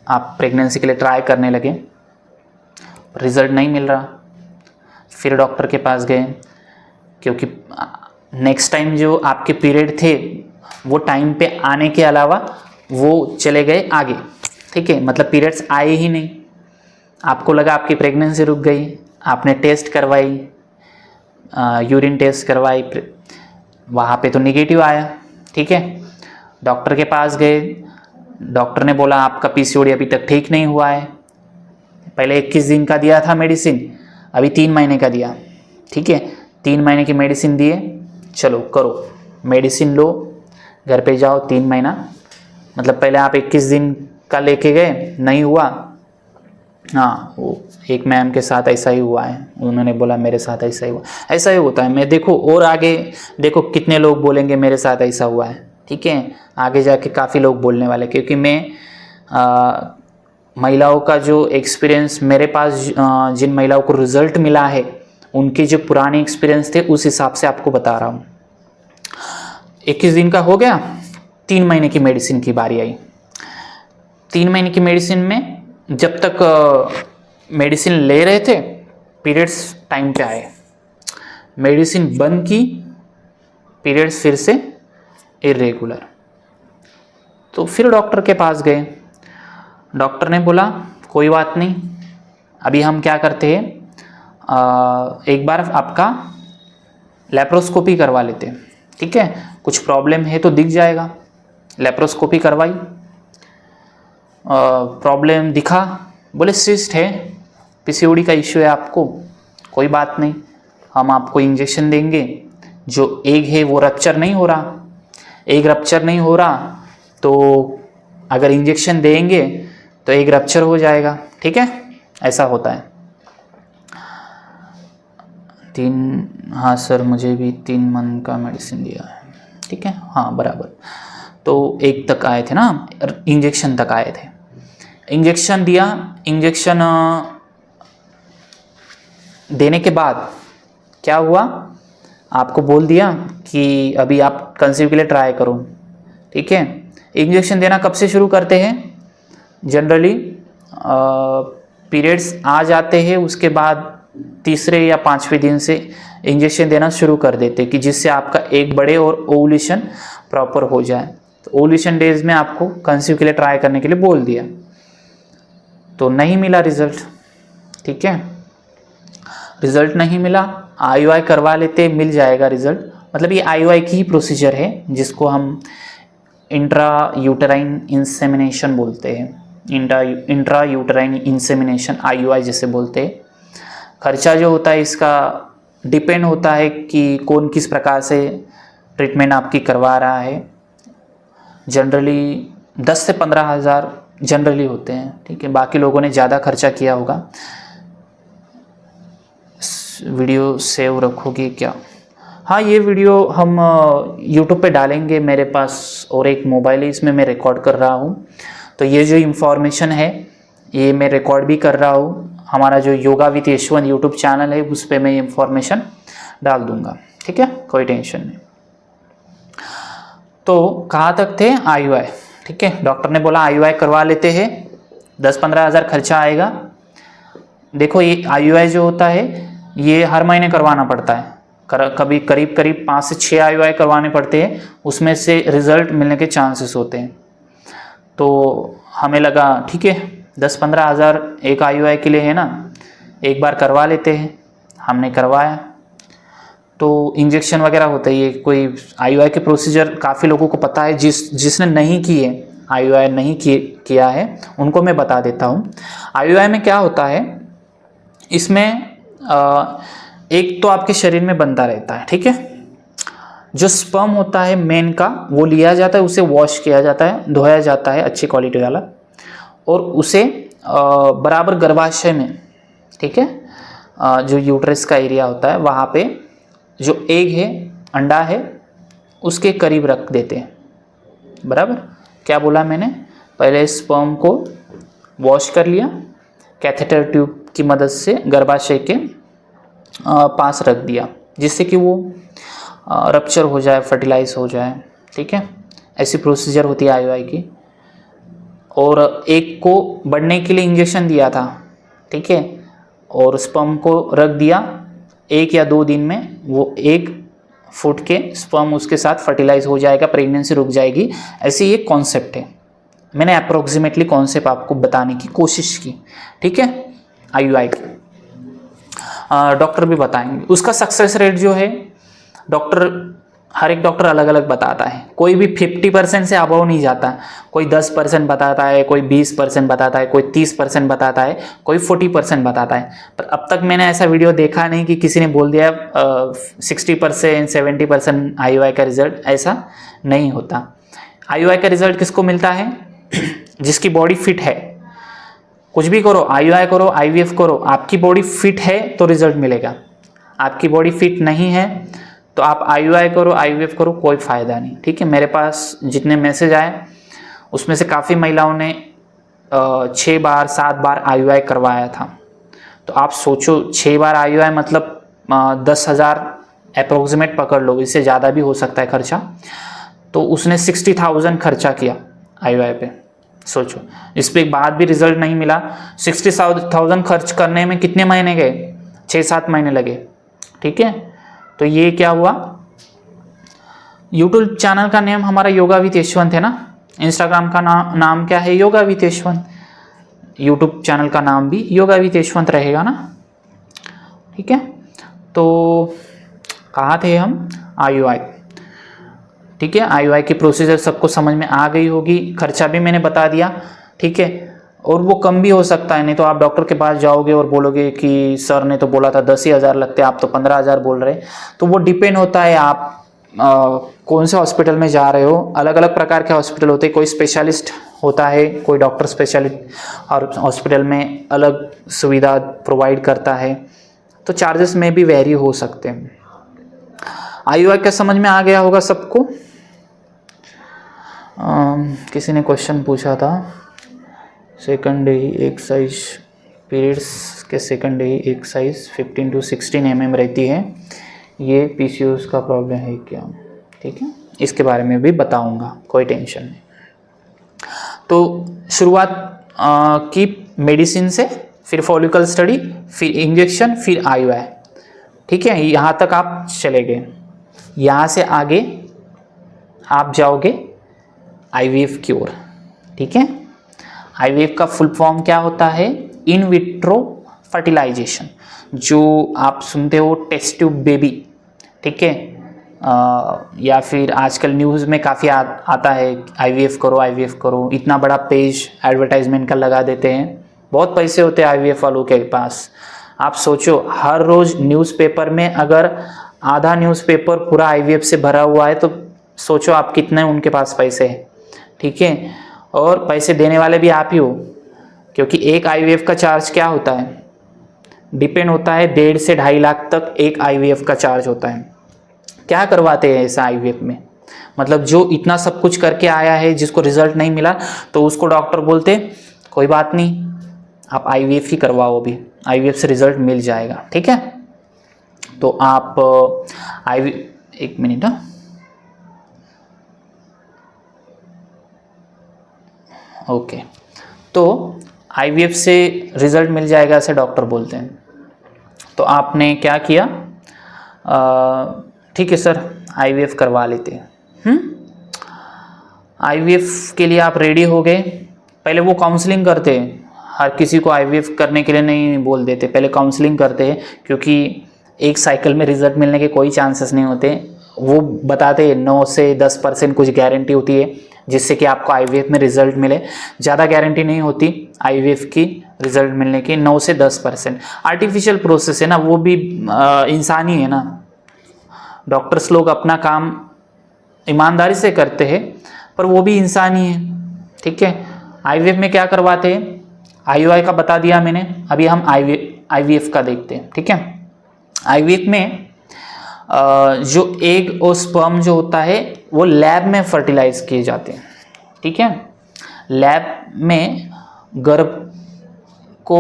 आप प्रेगनेंसी के लिए ट्राई करने लगे, रिज़ल्ट नहीं मिल रहा। फिर डॉक्टर के पास गए, क्योंकि नेक्स्ट टाइम जो आपके पीरियड थे वो टाइम पे आने के अलावा वो चले गए आगे, ठीक है, मतलब पीरियड्स आए ही नहीं। आपको लगा आपकी प्रेगनेंसी रुक गई, आपने टेस्ट करवाई, यूरिन टेस्ट करवाई, वहाँ पे तो निगेटिव आया, ठीक है। डॉक्टर के पास गए, डॉक्टर ने बोला आपका पीसीओडी अभी तक ठीक नहीं हुआ है, पहले 21 दिन का दिया था मेडिसिन, अभी 3 महीने का दिया, ठीक है। 3 महीने की मेडिसिन दिए, चलो करो मेडिसिन लो, घर पे जाओ 3 महीना, मतलब पहले आप 21 दिन का लेके गए, नहीं हुआ, हाँ वो एक मैम के साथ ऐसा ही हुआ है, उन्होंने बोला मेरे साथ ऐसा ही हुआ, ऐसा ही होता है। मैं देखो और आगे देखो कितने लोग बोलेंगे मेरे साथ ऐसा हुआ है, ठीक है, आगे जाके काफ़ी लोग बोलने वाले, क्योंकि मैं महिलाओं का जो एक्सपीरियंस मेरे पास जिन महिलाओं को रिजल्ट मिला है उनके जो पुराने एक्सपीरियंस थे उस हिसाब से आपको बता रहा हूँ। 21 दिन का हो गया, 3 महीने की मेडिसिन की बारी आई। 3 महीने की मेडिसिन में जब तक मेडिसिन ले रहे थे पीरियड्स टाइम पे आए, मेडिसिन बंद की, पीरियड्स फिर से इरेगुलर। तो फिर डॉक्टर के पास गए, डॉक्टर ने बोला कोई बात नहीं, अभी हम क्या करते हैं, एक बार आपका लेप्रोस्कोपी करवा लेते हैं, ठीक है, कुछ प्रॉब्लम है तो दिख जाएगा। लेप्रोस्कोपी करवाई, प्रॉब्लम दिखा, बोले सिस्ट है, पीसीओडी का इश्यू है आपको, कोई बात नहीं, हम आपको इंजेक्शन देंगे, जो एग है वो रप्चर नहीं हो रहा, एग रप्चर नहीं हो रहा तो अगर इंजेक्शन देंगे तो एग रप्चर हो जाएगा, ठीक है, ऐसा होता है। 3, हाँ सर मुझे भी 3 मंथ का मेडिसिन दिया है, ठीक है, हाँ बराबर। तो 1 तक आए थे ना, इंजेक्शन तक आए थे, इंजेक्शन दिया, इंजेक्शन देने के बाद क्या हुआ, आपको बोल दिया कि अभी आप कंसीव के लिए ट्राई करो, ठीक है। इंजेक्शन देना कब से शुरू करते हैं, जनरली पीरियड्स आ जाते हैं उसके बाद 3 या 5वें दिन से इंजेक्शन देना शुरू कर देते कि जिससे आपका एग बढ़े और ओवुलेशन प्रॉपर हो जाए। तो ओवुलेशन डेज में आपको कंसीव के लिए ट्राई करने के लिए बोल दिया, तो नहीं मिला रिजल्ट, ठीक है, रिजल्ट नहीं मिला, IUI करवा लेते, मिल जाएगा रिजल्ट, मतलब ये IUI की ही प्रोसीजर है जिसको हम इंट्रा यूटेराइन इंसेमिनेशन बोलते हैं। इंट्रा यूटेराइन इंसेमिनेशन IUI जैसे बोलते हैं। खर्चा जो होता है इसका डिपेंड होता है कि कौन किस प्रकार से ट्रीटमेंट आपकी करवा रहा है। जनरली 10 से 15 हज़ार जनरली होते हैं, ठीक है। बाकी लोगों ने ज़्यादा खर्चा किया होगा। वीडियो सेव रखोगे क्या? हाँ, ये वीडियो हम YouTube पे डालेंगे। मेरे पास और एक मोबाइल है, इसमें मैं रिकॉर्ड कर रहा हूँ। तो ये जो इन्फॉर्मेशन है ये मैं रिकॉर्ड भी कर रहा हूँ। हमारा जो yoga with Yashwant YouTube channel है उस पर मैं इन्फॉर्मेशन डाल दूँगा, ठीक है, कोई टेंशन नहीं। तो कहाँ तक थे? IUI, ठीक है। डॉक्टर ने बोला IUI करवा लेते हैं, 10-15 हज़ार खर्चा आएगा। देखो ये IUI जो होता है ये हर महीने करवाना पड़ता है। कभी करीब 5 से 6 IUI करवाने पड़ते हैं, उसमें से रिजल्ट मिलने के चांसेस होते हैं। तो हमें लगा ठीक है 10-15 हज़ार एक IUI के लिए है ना, एक बार करवा लेते हैं। हमने करवाया। तो इंजेक्शन वगैरह होता है। ये कोई IUI के प्रोसीजर काफ़ी लोगों को पता है, जिसने नहीं किए IUI नहीं किया है उनको मैं बता देता हूँ। IUI में क्या होता है, इसमें एक तो आपके शरीर में बनता रहता है, ठीक है। जो स्पर्म होता है मेन का वो लिया जाता है, उसे वॉश किया जाता है, धोया जाता है अच्छी क्वालिटी वाला, और उसे बराबर गर्भाशय में, ठीक है, जो यूट्रस का एरिया होता है वहाँ पे जो एग है, अंडा है, उसके करीब रख देते हैं। बराबर क्या बोला मैंने? पहले स्पर्म को वॉश कर लिया, कैथेटर ट्यूब की मदद से गर्भाशय के पास रख दिया, जिससे कि वो रप्चर हो जाए, फर्टिलाइज हो जाए, ठीक है। ऐसी प्रोसीजर होती है IUI की। और एग को बढ़ने के लिए इंजेक्शन दिया था, ठीक है, और स्पर्म को रख दिया। 1 या 2 दिन में वो एग फूट के स्पर्म उसके साथ फर्टिलाइज हो जाएगा, प्रेगनेंसी रुक जाएगी। ऐसी एक कॉन्सेप्ट है। मैंने अप्रोक्सीमेटली कॉन्सेप्ट आपको बताने की कोशिश की, ठीक है, IUI की। डॉक्टर भी बताएंगे उसका सक्सेस रेट जो है। हर एक डॉक्टर अलग अलग बताता है। कोई भी 50% से अबव नहीं जाता। कोई 10% बताता है, कोई 20% बताता है, कोई 30% बताता है, कोई 40% बताता है। पर अब तक मैंने ऐसा वीडियो देखा नहीं कि किसी ने बोल दिया 60% 70% IUI का रिजल्ट। ऐसा नहीं होता। IUI का रिजल्ट किसको मिलता है? जिसकी बॉडी फिट है। कुछ भी करो, IUI करो, IVF करो, आपकी बॉडी फिट है तो रिजल्ट मिलेगा। आपकी बॉडी फिट नहीं है तो आप IUI करो, IVF करो, कोई फ़ायदा नहीं, ठीक है। मेरे पास जितने मैसेज आए उसमें से काफ़ी महिलाओं ने 6 बार 7 बार IUI करवाया था। तो आप सोचो 6 बार IUI मतलब 10,000 अप्रोक्सीमेट पकड़ लो, इससे ज़्यादा भी हो सकता है खर्चा। तो उसने 60,000 खर्चा किया IUI पे। सोचो, इस पर एक बात भी रिजल्ट नहीं मिला। 60,000 खर्च करने में कितने महीने गए? 6-7 महीने लगे, ठीक है। तो ये क्या हुआ? यूट्यूब चैनल का नेम हमारा योगा विद यशवंत है ना। इंस्टाग्राम का नाम क्या है? Yoga with Yashwant. YouTube channel का नाम भी योगा विद यशवंत रहेगा ना, ठीक है। तो कहाँ थे हम? IUI, ठीक है। IUI की प्रोसीजर सबको समझ में आ गई होगी। खर्चा भी मैंने बता दिया, ठीक है। और वो कम भी हो सकता है, नहीं तो आप डॉक्टर के पास जाओगे और बोलोगे कि सर ने तो बोला था 10 ही हज़ार लगते, आप तो 15 हज़ार बोल रहे। तो वो डिपेंड होता है आप कौन से हॉस्पिटल में जा रहे हो। अलग अलग प्रकार के हॉस्पिटल होते हैं। कोई स्पेशलिस्ट होता है, कोई डॉक्टर स्पेशलिस्ट और हॉस्पिटल में अलग सुविधा प्रोवाइड करता है, तो चार्जेस में भी वेरी हो सकते हैं। IUI का समझ में आ गया होगा सबको। किसी ने क्वेश्चन पूछा था, सेकंड डे ही एक्सरसाइज पीरियड्स के second day he exercise 15 to 16 mm रहती है, ये PCOS का प्रॉब्लम है क्या? ठीक है, इसके बारे में भी बताऊंगा, कोई टेंशन नहीं। तो शुरुआत की मेडिसिन से, फिर फॉलिकल स्टडी, फिर इंजेक्शन, फिर IUI, ठीक है। यहाँ तक आप चले गए। यहाँ से आगे आप जाओगे IVF की ओर, ठीक है। IVF का फुल फॉर्म क्या होता है? In vitro fertilization. जो आप सुनते हो टेस्ट ट्यूब बेबी, ठीक है, या फिर आजकल न्यूज़ में काफ़ी आता है आईवीएफ करो, आईवीएफ करो, इतना बड़ा पेज एडवर्टाइजमेंट का लगा देते हैं। बहुत पैसे होते हैं आईवीएफ वालों के पास। आप सोचो, हर रोज़ न्यूज़पेपर में अगर आधा न्यूज़पेपर पूरा आईवीएफ से भरा हुआ है तो सोचो आप कितने उनके पास पैसे हैं, ठीक है। और पैसे देने वाले भी आप ही हो, क्योंकि एक आईवीएफ का चार्ज क्या होता है, डिपेंड होता है 1.5 से 2.5 लाख तक एक आईवीएफ का चार्ज होता है। क्या करवाते हैं ऐसा आईवीएफ में, मतलब जो इतना सब कुछ करके आया है, जिसको रिजल्ट नहीं मिला तो उसको डॉक्टर बोलते कोई बात नहीं, आप आईवीएफ ही करवाओ, अभी आईवीएफ से रिजल्ट मिल जाएगा, ठीक है। तो आप एक मिनट, ओके, तो आईवीएफ से रिजल्ट मिल जाएगा ऐसे डॉक्टर बोलते हैं। तो आपने क्या किया, ठीक है सर आईवीएफ करवा लेते हैं। आईवीएफ के लिए आप रेडी हो गए। पहले वो काउंसलिंग करते हैं, हर किसी को आईवीएफ करने के लिए नहीं बोल देते, पहले काउंसलिंग करते हैं, क्योंकि एक साइकिल में रिजल्ट मिलने के कोई चांसेस नहीं होते। वो बताते हैं 9 से 10% कुछ गारंटी होती है जिससे कि आपको आईवीएफ में रिजल्ट मिले, ज़्यादा गारंटी नहीं होती आईवीएफ की रिजल्ट मिलने की, 9 से 10%। आर्टिफिशियल प्रोसेस है ना, वो भी इंसानी है ना, डॉक्टर्स लोग अपना काम ईमानदारी से करते हैं पर वो भी इंसानी है, ठीक है। आईवीएफ में क्या करवाते हैं, आईयूआई का बता दिया मैंने, अभी हम आईवीएफ का देखते हैं, ठीक है। आईवीएफ में जो एग और स्पर्म जो होता है वो लैब में फर्टिलाइज किए जाते हैं, ठीक है। लैब में गर्भ को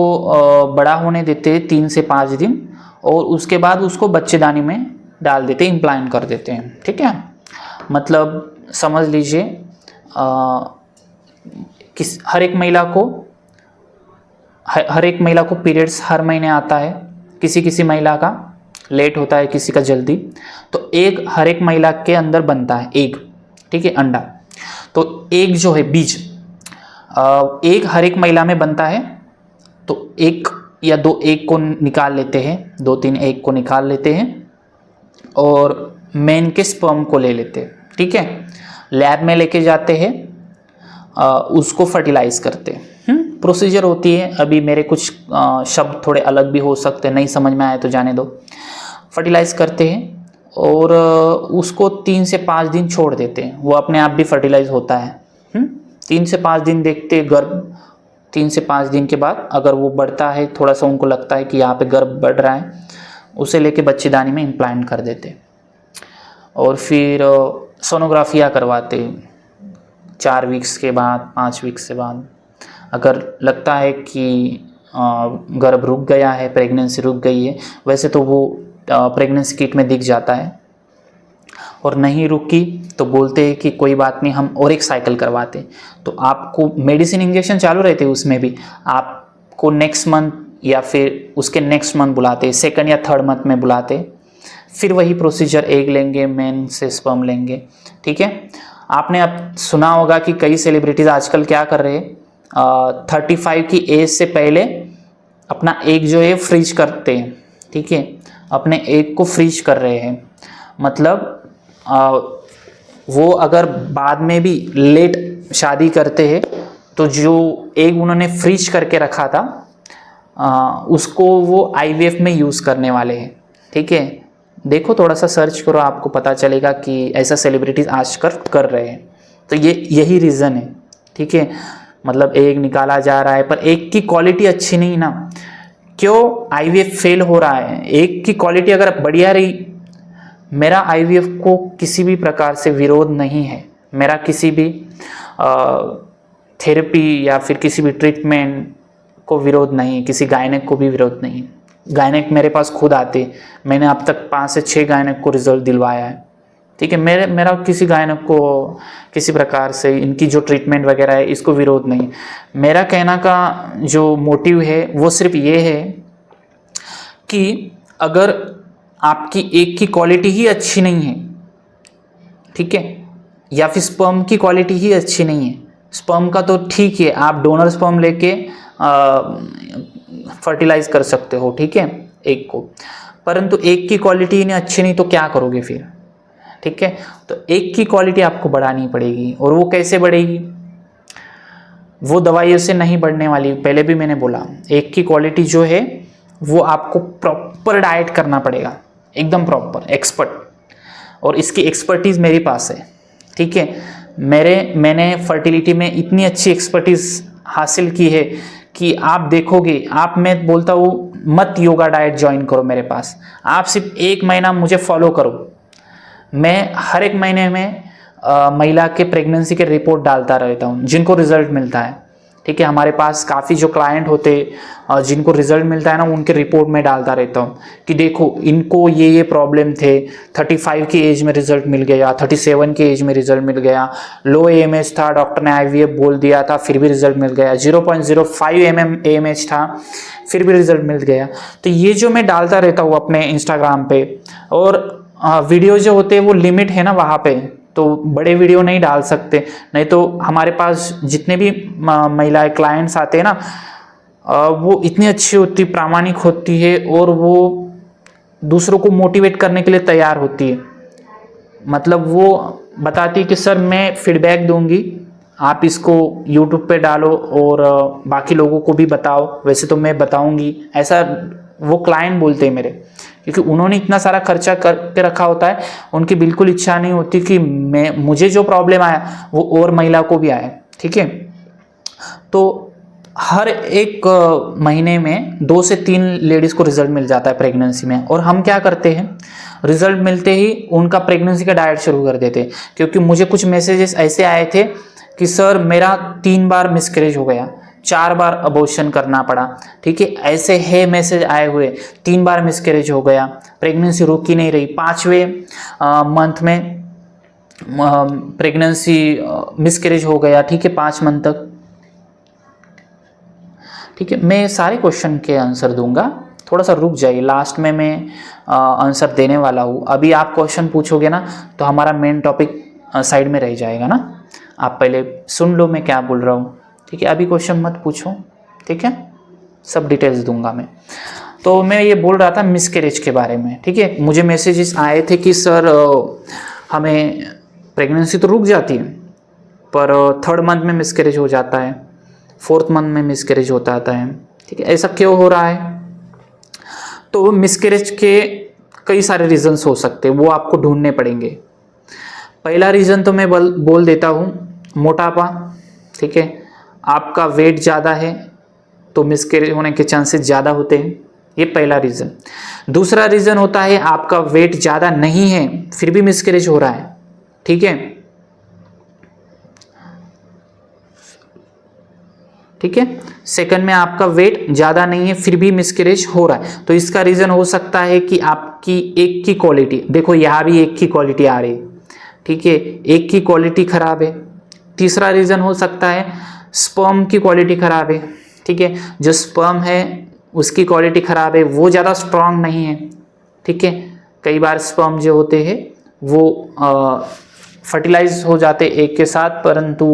बड़ा होने देते हैं 3 से 5 दिन, और उसके बाद उसको बच्चेदानी में डाल देते हैं, इम्प्लांट कर देते हैं, ठीक है। मतलब समझ लीजिए हर एक महिला को पीरियड्स हर महीने आता है, किसी किसी महिला का लेट होता है, किसी का जल्दी। तो एग हर एक महिला के अंदर बनता है, एग, ठीक है, अंडा। तो एग जो है बीज, एग हर एक महिला में बनता है। तो 1 या 2 एग को निकाल लेते हैं, 2-3 एग को निकाल लेते हैं और मेन के स्पर्म को ले लेते हैं, ठीक है। लैब में लेके जाते हैं, उसको फर्टिलाइज करते हैं। प्रोसीजर होती है, अभी मेरे कुछ शब्द थोड़े अलग भी हो सकते हैं, नहीं समझ में आए तो जाने दो। फर्टिलाइज करते हैं और उसको 3 से 5 दिन छोड़ देते हैं, वो अपने आप भी फर्टिलाइज होता है। 3 से 5 दिन देखते गर्भ, 3 से 5 दिन के बाद अगर वो बढ़ता है, थोड़ा सा उनको लगता है कि यहाँ पे गर्भ बढ़ रहा है, उसे लेके बच्चेदानी में इम्प्लांट कर देते और फिर सोनोग्राफिया करवाते 4 वीक्स के बाद, 5 वीक्स के बाद। अगर लगता है कि गर्भ रुक गया है, प्रेगनेंसी रुक गई है, वैसे तो वो प्रेगनेंसी किट में दिख जाता है, और नहीं रुकी तो बोलते हैं कि कोई बात नहीं, हम और एक साइकिल करवाते। तो आपको मेडिसिन इंजेक्शन चालू रहते हैं, उसमें भी आपको नेक्स्ट मंथ या फिर उसके नेक्स्ट मंथ बुलाते, 2nd या 3rd मंथ में बुलाते, फिर वही प्रोसीजर, एग लेंगे, मेन से स्पर्म लेंगे, ठीक है। आपने अब सुना होगा कि कई सेलिब्रिटीज़ आजकल क्या कर रहे हैं, 35 की एज से पहले अपना एग जो है फ्रीज करते हैं, ठीक है, अपने एग को फ्रीज कर रहे हैं। मतलब वो अगर बाद में भी लेट शादी करते हैं तो जो एग उन्होंने फ्रीज करके रखा था उसको वो आईवीएफ में यूज़ करने वाले हैं, ठीक है। देखो थोड़ा सा सर्च करो, आपको पता चलेगा कि ऐसा सेलिब्रिटीज़ आजकल कर रहे हैं। तो यही रीज़न है, ठीक है। मतलब एग निकाला जा रहा है पर एग की क्वालिटी अच्छी नहीं ना, क्यों आईवीएफ फेल हो रहा है। एग की क्वालिटी अगर बढ़िया रही, मेरा आईवीएफ को किसी भी प्रकार से विरोध नहीं है, मेरा किसी भी थेरेपी या फिर किसी भी ट्रीटमेंट को विरोध नहीं, किसी गायनेक को भी विरोध नहीं। गायनेक मेरे पास खुद आते, मैंने अब तक 5 से 6 गायनेक को रिजल्ट दिलवाया है, ठीक है। मेरा किसी गायनेक को किसी प्रकार से इनकी जो ट्रीटमेंट वगैरह है इसको विरोध नहीं। मेरा कहना का जो मोटिव है वो सिर्फ ये है कि अगर आपकी एग की क्वालिटी ही अच्छी नहीं है, ठीक है, या फिर स्पर्म की क्वालिटी ही अच्छी नहीं है, स्पर्म का तो ठीक है, आप डोनर स्पर्म लेके फर्टिलाइज कर सकते हो, ठीक है, एग को, परंतु एग की क्वालिटी इन्हें अच्छी नहीं तो क्या करोगे फिर, ठीक है। तो एग की क्वालिटी आपको बढ़ानी पड़ेगी, और वो कैसे बढ़ेगी? वो दवाइयों से नहीं बढ़ने वाली। पहले भी मैंने बोला, एग की क्वालिटी जो है वो आपको प्रॉपर डाइट करना पड़ेगा, एकदम प्रॉपर एक्सपर्ट, और इसकी एक्सपर्टीज़ मेरे पास है, ठीक है। मैंने फर्टिलिटी में इतनी अच्छी एक्सपर्टीज़ हासिल की है कि आप देखोगे, मैं बोलता हूँ मत योगा डाइट ज्वाइन करो मेरे पास, आप सिर्फ 1 महीना मुझे फॉलो करो। मैं हर एक महीने में महिला के प्रेगनेंसी के रिपोर्ट डालता रहता हूँ जिनको रिजल्ट मिलता है, ठीक है। हमारे पास काफ़ी जो क्लाइंट होते जिनको रिजल्ट मिलता है ना, उनके रिपोर्ट में डालता रहता हूँ कि देखो इनको ये प्रॉब्लम थे, 35 की एज में रिजल्ट मिल गया, 37 की एज में रिजल्ट मिल गया, लो AMH था, डॉक्टर ने IVF बोल दिया था, फिर भी रिजल्ट मिल गया, 0.05 AMH था, फिर भी रिजल्ट मिल गया। तो ये जो मैं डालता रहता हूँ अपने इंस्टाग्राम पे, और वीडियो जो होते हैं वो लिमिट है ना वहाँ पे, तो बड़े वीडियो नहीं डाल सकते, नहीं तो हमारे पास जितने भी महिलाएं क्लाइंट्स आते हैं ना, वो इतनी अच्छी होती, प्रामाणिक होती है, और वो दूसरों को मोटिवेट करने के लिए तैयार होती है। मतलब वो बताती है कि सर मैं फीडबैक दूंगी, आप इसको YouTube पे डालो और बाकी लोगों को भी बताओ, वैसे तो मैं बताऊंगी, ऐसा वो क्लाइंट बोलते हैं मेरे, क्योंकि उन्होंने इतना सारा खर्चा करके रखा होता है, उनकी बिल्कुल इच्छा नहीं होती कि मुझे जो प्रॉब्लम आया वो और महिला को भी आए, ठीक है। तो हर एक महीने में 2 से 3 लेडीज़ को रिजल्ट मिल जाता है प्रेगनेंसी में, और हम क्या करते हैं, रिजल्ट मिलते ही उनका प्रेगनेंसी का डाइट शुरू कर देते हैं। क्योंकि मुझे कुछ मैसेजेस ऐसे आए थे कि सर मेरा 3 बार मिसकैरेज हो गया, 4 बार अबॉर्शन करना पड़ा, ठीक है, ऐसे है मैसेज आए हुए, 3 बार मिसकैरेज हो गया, प्रेगनेंसी रुक ही नहीं रही, 5वें मंथ में प्रेगनेंसी मिसकैरेज हो गया, ठीक है, 5 मंथ तक, ठीक है। मैं सारे क्वेश्चन के आंसर दूंगा, थोड़ा सा रुक जाइए, लास्ट में मैं आंसर देने वाला हूँ। अभी आप क्वेश्चन पूछोगे ना तो हमारा मेन टॉपिक साइड में रह जाएगा ना, आप पहले सुन लो मैं क्या बोल रहा हूँ, ठीक है। अभी क्वेश्चन मत पूछो, ठीक है, सब डिटेल्स दूंगा मैं। तो मैं ये बोल रहा था मिसकैरेज के बारे में, ठीक है। मुझे मैसेजेस आए थे कि सर हमें प्रेगनेंसी तो रुक जाती है, पर 3rd मंथ में मिसकैरेज हो जाता है, 4th मंथ में मिसकैरेज होता आता है, ठीक है, ऐसा क्यों हो रहा है? तो मिसकैरेज के कई सारे रीजंस हो सकते हैं, वो आपको ढूंढने पड़ेंगे। पहला रीज़न तो मैं बोल देता हूँ, मोटापा, ठीक है। आपका वेट ज़्यादा है तो मिसकैरेज होने के चांसेस ज़्यादा होते हैं, ये पहला रीज़न। दूसरा रीज़न होता है आपका वेट ज़्यादा नहीं है फिर भी मिसकैरेज हो रहा है, ठीक है, ठीक है। सेकंड में आपका वेट ज़्यादा नहीं है फिर भी मिसकैरेज हो रहा है, तो इसका रीज़न हो सकता है कि आपकी एग की क्वालिटी, देखो यहाँ भी एग की क्वालिटी आ रही है, ठीक है, एग की क्वालिटी ख़राब है। तीसरा रीज़न हो सकता है स्पर्म की क्वालिटी ख़राब है, ठीक है, जो स्पर्म है उसकी क्वालिटी ख़राब है, वो ज़्यादा स्ट्रांग नहीं है, ठीक है। कई बार स्पर्म जो होते हैं वो फर्टिलाइज हो जाते एग के साथ, परंतु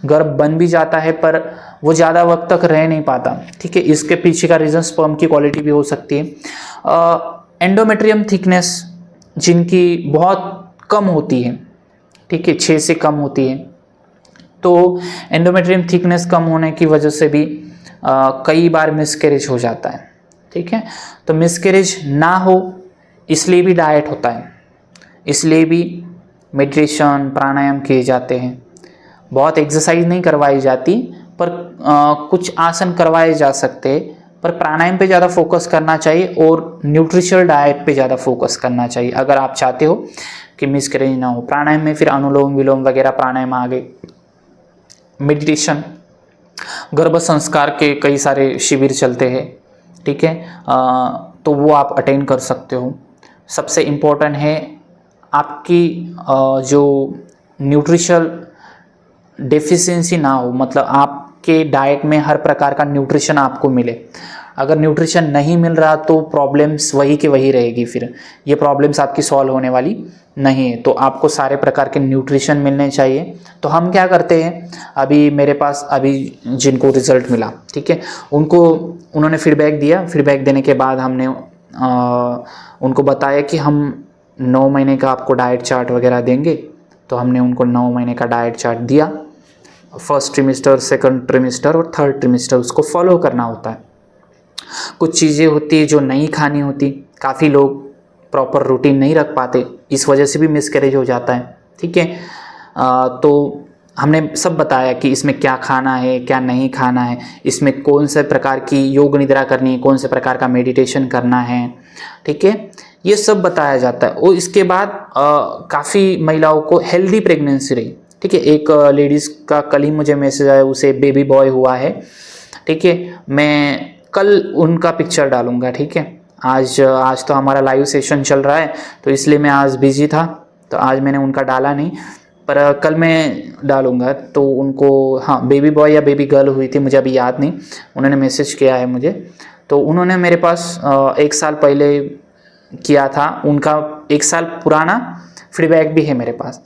गर्भ बन भी जाता है पर वो ज़्यादा वक्त तक रह नहीं पाता, ठीक है। इसके पीछे का रीज़न स्पर्म की क्वालिटी भी हो सकती है। एंडोमेट्रियम थिकनेस जिनकी बहुत कम होती है, ठीक है, 6 से कम होती है, तो एंडोमेट्रियम थिकनेस कम होने की वजह से भी कई बार मिसकैरेज हो जाता है, ठीक है। तो मिसकैरेज ना हो इसलिए भी डाइट होता है, इसलिए भी मेडिटेशन प्राणायाम किए जाते हैं, बहुत एक्सरसाइज नहीं करवाई जाती, पर कुछ आसन करवाए जा सकते हैं, पर प्राणायाम पे ज़्यादा फोकस करना चाहिए और न्यूट्रिशनल डाइट पे ज़्यादा फोकस करना चाहिए अगर आप चाहते हो कि मिसकैरेज ना हो। प्राणायाम में फिर अनुलोम विलोम वगैरह प्राणायाम आ गए, मेडिटेशन, गर्भ संस्कार के कई सारे शिविर चलते हैं, ठीक है, तो वो आप अटेंड कर सकते हो। सबसे इम्पोर्टेंट है आपकी जो न्यूट्रिशनल डेफिशिएंसी ना हो, मतलब आपके डाइट में हर प्रकार का न्यूट्रिशन आपको मिले। अगर न्यूट्रिशन नहीं मिल रहा तो प्रॉब्लम्स वही की वही रहेगी, फिर ये प्रॉब्लम्स आपकी सॉल्व होने वाली नहीं है। तो आपको सारे प्रकार के न्यूट्रिशन मिलने चाहिए। तो हम क्या करते हैं, अभी मेरे पास अभी जिनको रिजल्ट मिला, ठीक है, उन्होंने फीडबैक दिया, फीडबैक देने के बाद हमने उनको बताया कि हम 9 महीने का आपको डाइट चार्ट वगैरह देंगे। तो हमने उनको 9 महीने का डाइट चार्ट दिया, फर्स्ट ट्रिमिस्टर, सेकंड ट्रिमिस्टर और थर्ड ट्रिमिस्टर उसको फॉलो करना होता है। कुछ चीज़ें होती है जो नहीं खानी होती, काफ़ी लोग प्रॉपर रूटीन नहीं रख पाते, इस वजह से भी मिसकैरेज हो जाता है। ठीक है, तो हमने सब बताया कि इसमें क्या खाना है क्या नहीं खाना है, इसमें कौन से प्रकार की योग निद्रा करनी है, कौन से प्रकार का मेडिटेशन करना है। ठीक है, ये सब बताया जाता है। और इसके बाद काफ़ी महिलाओं को हेल्दी प्रेगनेंसी रही। ठीक है, एक लेडीज़ का कल ही मुझे मैसेज आया, उसे बेबी बॉय हुआ है। ठीक है, मैं कल उनका पिक्चर डालूंगा। ठीक है, आज तो हमारा लाइव सेशन चल रहा है, तो इसलिए मैं आज बिजी था, तो आज मैंने उनका डाला नहीं, पर कल मैं डालूंगा। तो उनको, हाँ, बेबी बॉय या बेबी गर्ल हुई थी, मुझे अभी याद नहीं, उन्होंने मैसेज किया है मुझे। तो उन्होंने मेरे पास 1 साल पहले किया था, उनका 1 साल पुराना फीडबैक भी है मेरे पास।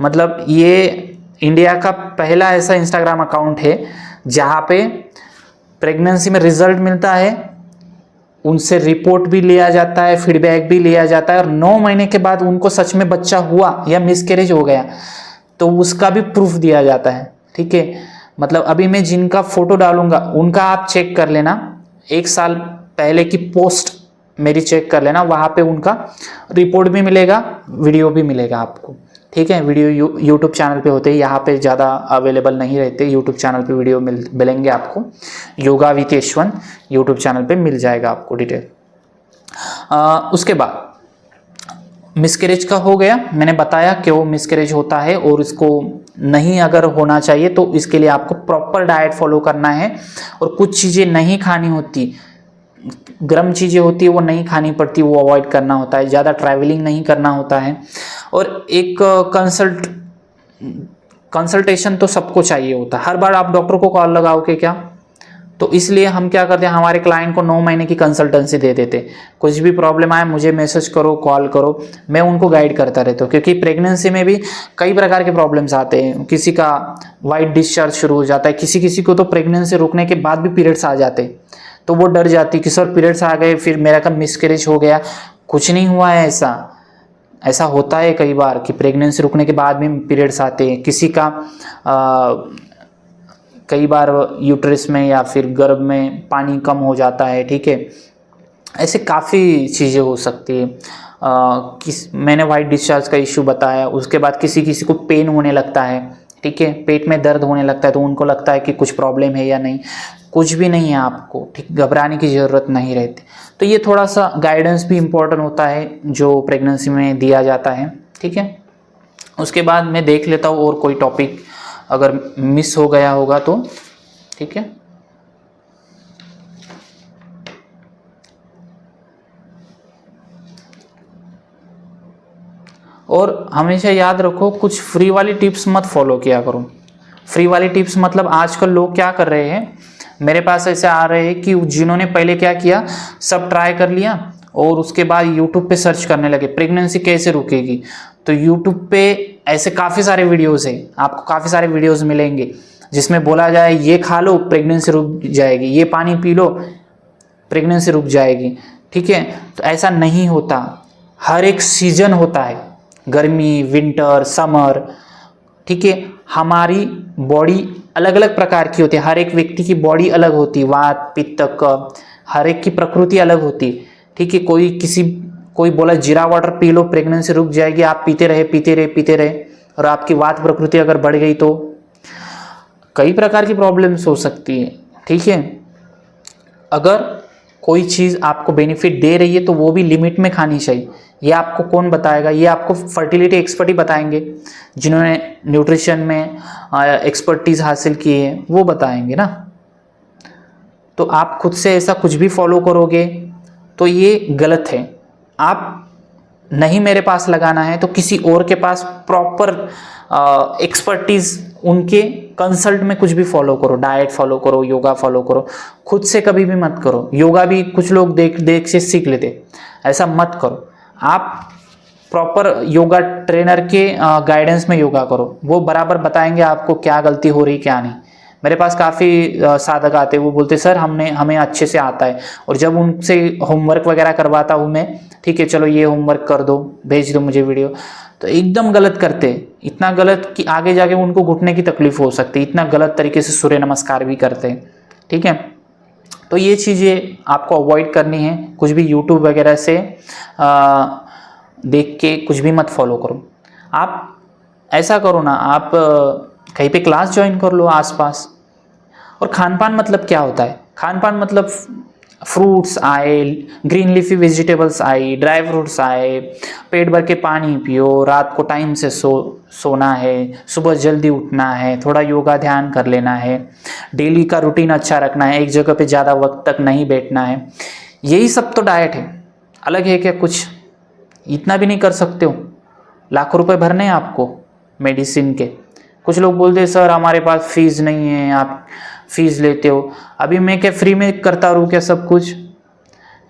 मतलब ये इंडिया का पहला ऐसा इंस्टाग्राम अकाउंट है जहाँ पे प्रेगनेंसी में रिजल्ट मिलता है, उनसे रिपोर्ट भी लिया जाता है, फीडबैक भी लिया जाता है, और 9 महीने के बाद उनको सच में बच्चा हुआ या मिसकैरेज हो गया तो उसका भी प्रूफ दिया जाता है। ठीक है, मतलब अभी मैं जिनका फोटो डालूंगा उनका आप चेक कर लेना, 1 साल पहले की पोस्ट मेरी चेक कर लेना, वहाँ पे उनका रिपोर्ट भी मिलेगा, वीडियो भी मिलेगा आपको। ठीक है, वीडियो यूट्यूब चैनल पे होते हैं, यहाँ पे ज़्यादा अवेलेबल नहीं रहते, यूट्यूब चैनल पे वीडियो मिलेंगे आपको, yoga with Yashwant YouTube channel पे मिल जाएगा आपको डिटेल। उसके बाद मिसकैरेज का हो गया, मैंने बताया कि वो मिसकैरेज होता है और इसको नहीं अगर होना चाहिए तो इसके लिए आपको प्रॉपर डाइट फॉलो करना है, और कुछ चीज़ें नहीं खानी होती, गर्म चीज़ें होती है वो नहीं खानी पड़ती, वो अवॉइड करना होता है, ज़्यादा ट्रैवलिंग नहीं करना होता है, और एक कंसल्टेशन तो सबको चाहिए होता है। हर बार आप डॉक्टर को कॉल लगाओगे क्या? तो इसलिए हम क्या करते हैं, हमारे क्लाइंट को 9 महीने की कंसल्टेंसी दे देते, कुछ भी प्रॉब्लम आए मुझे मैसेज करो, कॉल करो, मैं उनको गाइड करता रहता हूँ। क्योंकि प्रेगनेंसी में भी कई प्रकार के प्रॉब्लम्स आते हैं, किसी का वाइट डिस्चार्ज शुरू हो जाता है, किसी को तो प्रेगनेंसी रुकने के बाद भी पीरियड्स आ जाते, तो वो डर जाती कि सर पीरियड्स आ गए फिर मेरा कब मिसकैरेज हो गया। कुछ नहीं हुआ है, ऐसा होता है कई बार कि प्रेगनेंसी रुकने के बाद भी पीरियड्स आते हैं, किसी का कई बार यूट्रस में या फिर गर्भ में पानी कम हो जाता है। ठीक है, ऐसे काफ़ी चीज़ें हो सकती है। मैंने वाइट डिस्चार्ज का इश्यू बताया, उसके बाद किसी को पेन होने लगता है, ठीक है, पेट में दर्द होने लगता है, तो उनको लगता है कि कुछ प्रॉब्लम है या नहीं, कुछ भी नहीं है आपको, ठीक, घबराने की ज़रूरत नहीं रहती। तो ये थोड़ा सा गाइडेंस भी इम्पोर्टेंट होता है जो प्रेगनेंसी में दिया जाता है। ठीक है, उसके बाद मैं देख लेता हूँ और कोई टॉपिक अगर मिस हो गया होगा तो। ठीक है, और हमेशा याद रखो, कुछ फ्री वाली टिप्स मत फॉलो किया करो। फ्री वाली टिप्स मतलब आजकल लोग क्या कर रहे हैं, मेरे पास ऐसे आ रहे हैं कि जिन्होंने पहले क्या किया, सब ट्राई कर लिया और उसके बाद यूट्यूब पे सर्च करने लगे प्रेगनेंसी कैसे रुकेगी। तो यूट्यूब पे ऐसे काफ़ी सारे वीडियोस हैं, आपको काफ़ी सारे वीडियोस मिलेंगे जिसमें बोला जाए ये खा लो प्रेगनेंसी रुक जाएगी, ये पानी पी लो प्रेगनेंसी रुक जाएगी। ठीक है, तो ऐसा नहीं होता, हर एक सीजन होता है, गर्मी, विंटर, समर। ठीक है, हमारी बॉडी अलग अलग प्रकार की होती है, हर एक व्यक्ति की बॉडी अलग होती है, वात, पित्त, कफ, हर एक की प्रकृति अलग होती है। ठीक है, कोई बोला जीरा वाटर पी लो प्रेगनेंसी रुक जाएगी, आप पीते रहे और आपकी वात प्रकृति अगर बढ़ गई तो कई प्रकार की प्रॉब्लम्स हो सकती है। ठीक है, अगर कोई चीज़ आपको बेनिफिट दे रही है तो वो भी लिमिट में खानी चाहिए। ये आपको कौन बताएगा, ये आपको फर्टिलिटी एक्सपर्ट ही बताएंगे, जिन्होंने न्यूट्रिशन में एक्सपर्टीज हासिल की है वो बताएंगे ना। तो आप खुद से ऐसा कुछ भी फॉलो करोगे तो ये गलत है। आप नहीं मेरे पास लगाना है तो किसी और के पास प्रॉपर एक्सपर्टीज उनके कंसल्ट में कुछ भी फॉलो करो, डाइट फॉलो करो, योगा फॉलो करो, खुद से कभी भी मत करो। योगा भी कुछ लोग देख से सीख लेते, ऐसा मत करो। आप प्रॉपर योगा ट्रेनर के गाइडेंस में योगा करो, वो बराबर बताएंगे आपको क्या गलती हो रही क्या नहीं। मेरे पास काफ़ी साधक आते हैं, वो बोलते सर हमें अच्छे से आता है, और जब उनसे होमवर्क वगैरह करवाता हूँ मैं, ठीक है चलो ये होमवर्क कर दो, भेज दो मुझे वीडियो, तो एकदम गलत करते हैं, इतना गलत कि आगे जाके उनको घुटने की तकलीफ हो सकती है, इतना गलत तरीके से सूर्य नमस्कार भी करते हैं। ठीक है, तो ये चीज़ें आपको अवॉइड करनी है। कुछ भी यूट्यूब वगैरह से देख के कुछ भी मत फॉलो करो। आप ऐसा करो ना, आप कहीं पे क्लास ज्वाइन कर लो आसपास। और खान पान मतलब क्या होता है, खान पान मतलब फ्रूट्स आए, green leafy vegetables I, dry fruits आए, पेट भर के पानी पियो, रात को टाइम से सोना है, सुबह जल्दी उठना है, थोड़ा योगा ध्यान कर लेना है, डेली का रूटीन अच्छा रखना है, एक जगह पे ज़्यादा वक्त तक नहीं बैठना है। यही सब तो डाइट है, अलग है क्या कुछ? इतना भी नहीं कर सकते हो? लाखों रुपए भरने हैं आपको मेडिसिन के। कुछ लोग बोलते हैं सर हमारे पास फीस नहीं है, आप फीस लेते हो। अभी मैं क्या फ्री में करता रहूँ क्या सब कुछ?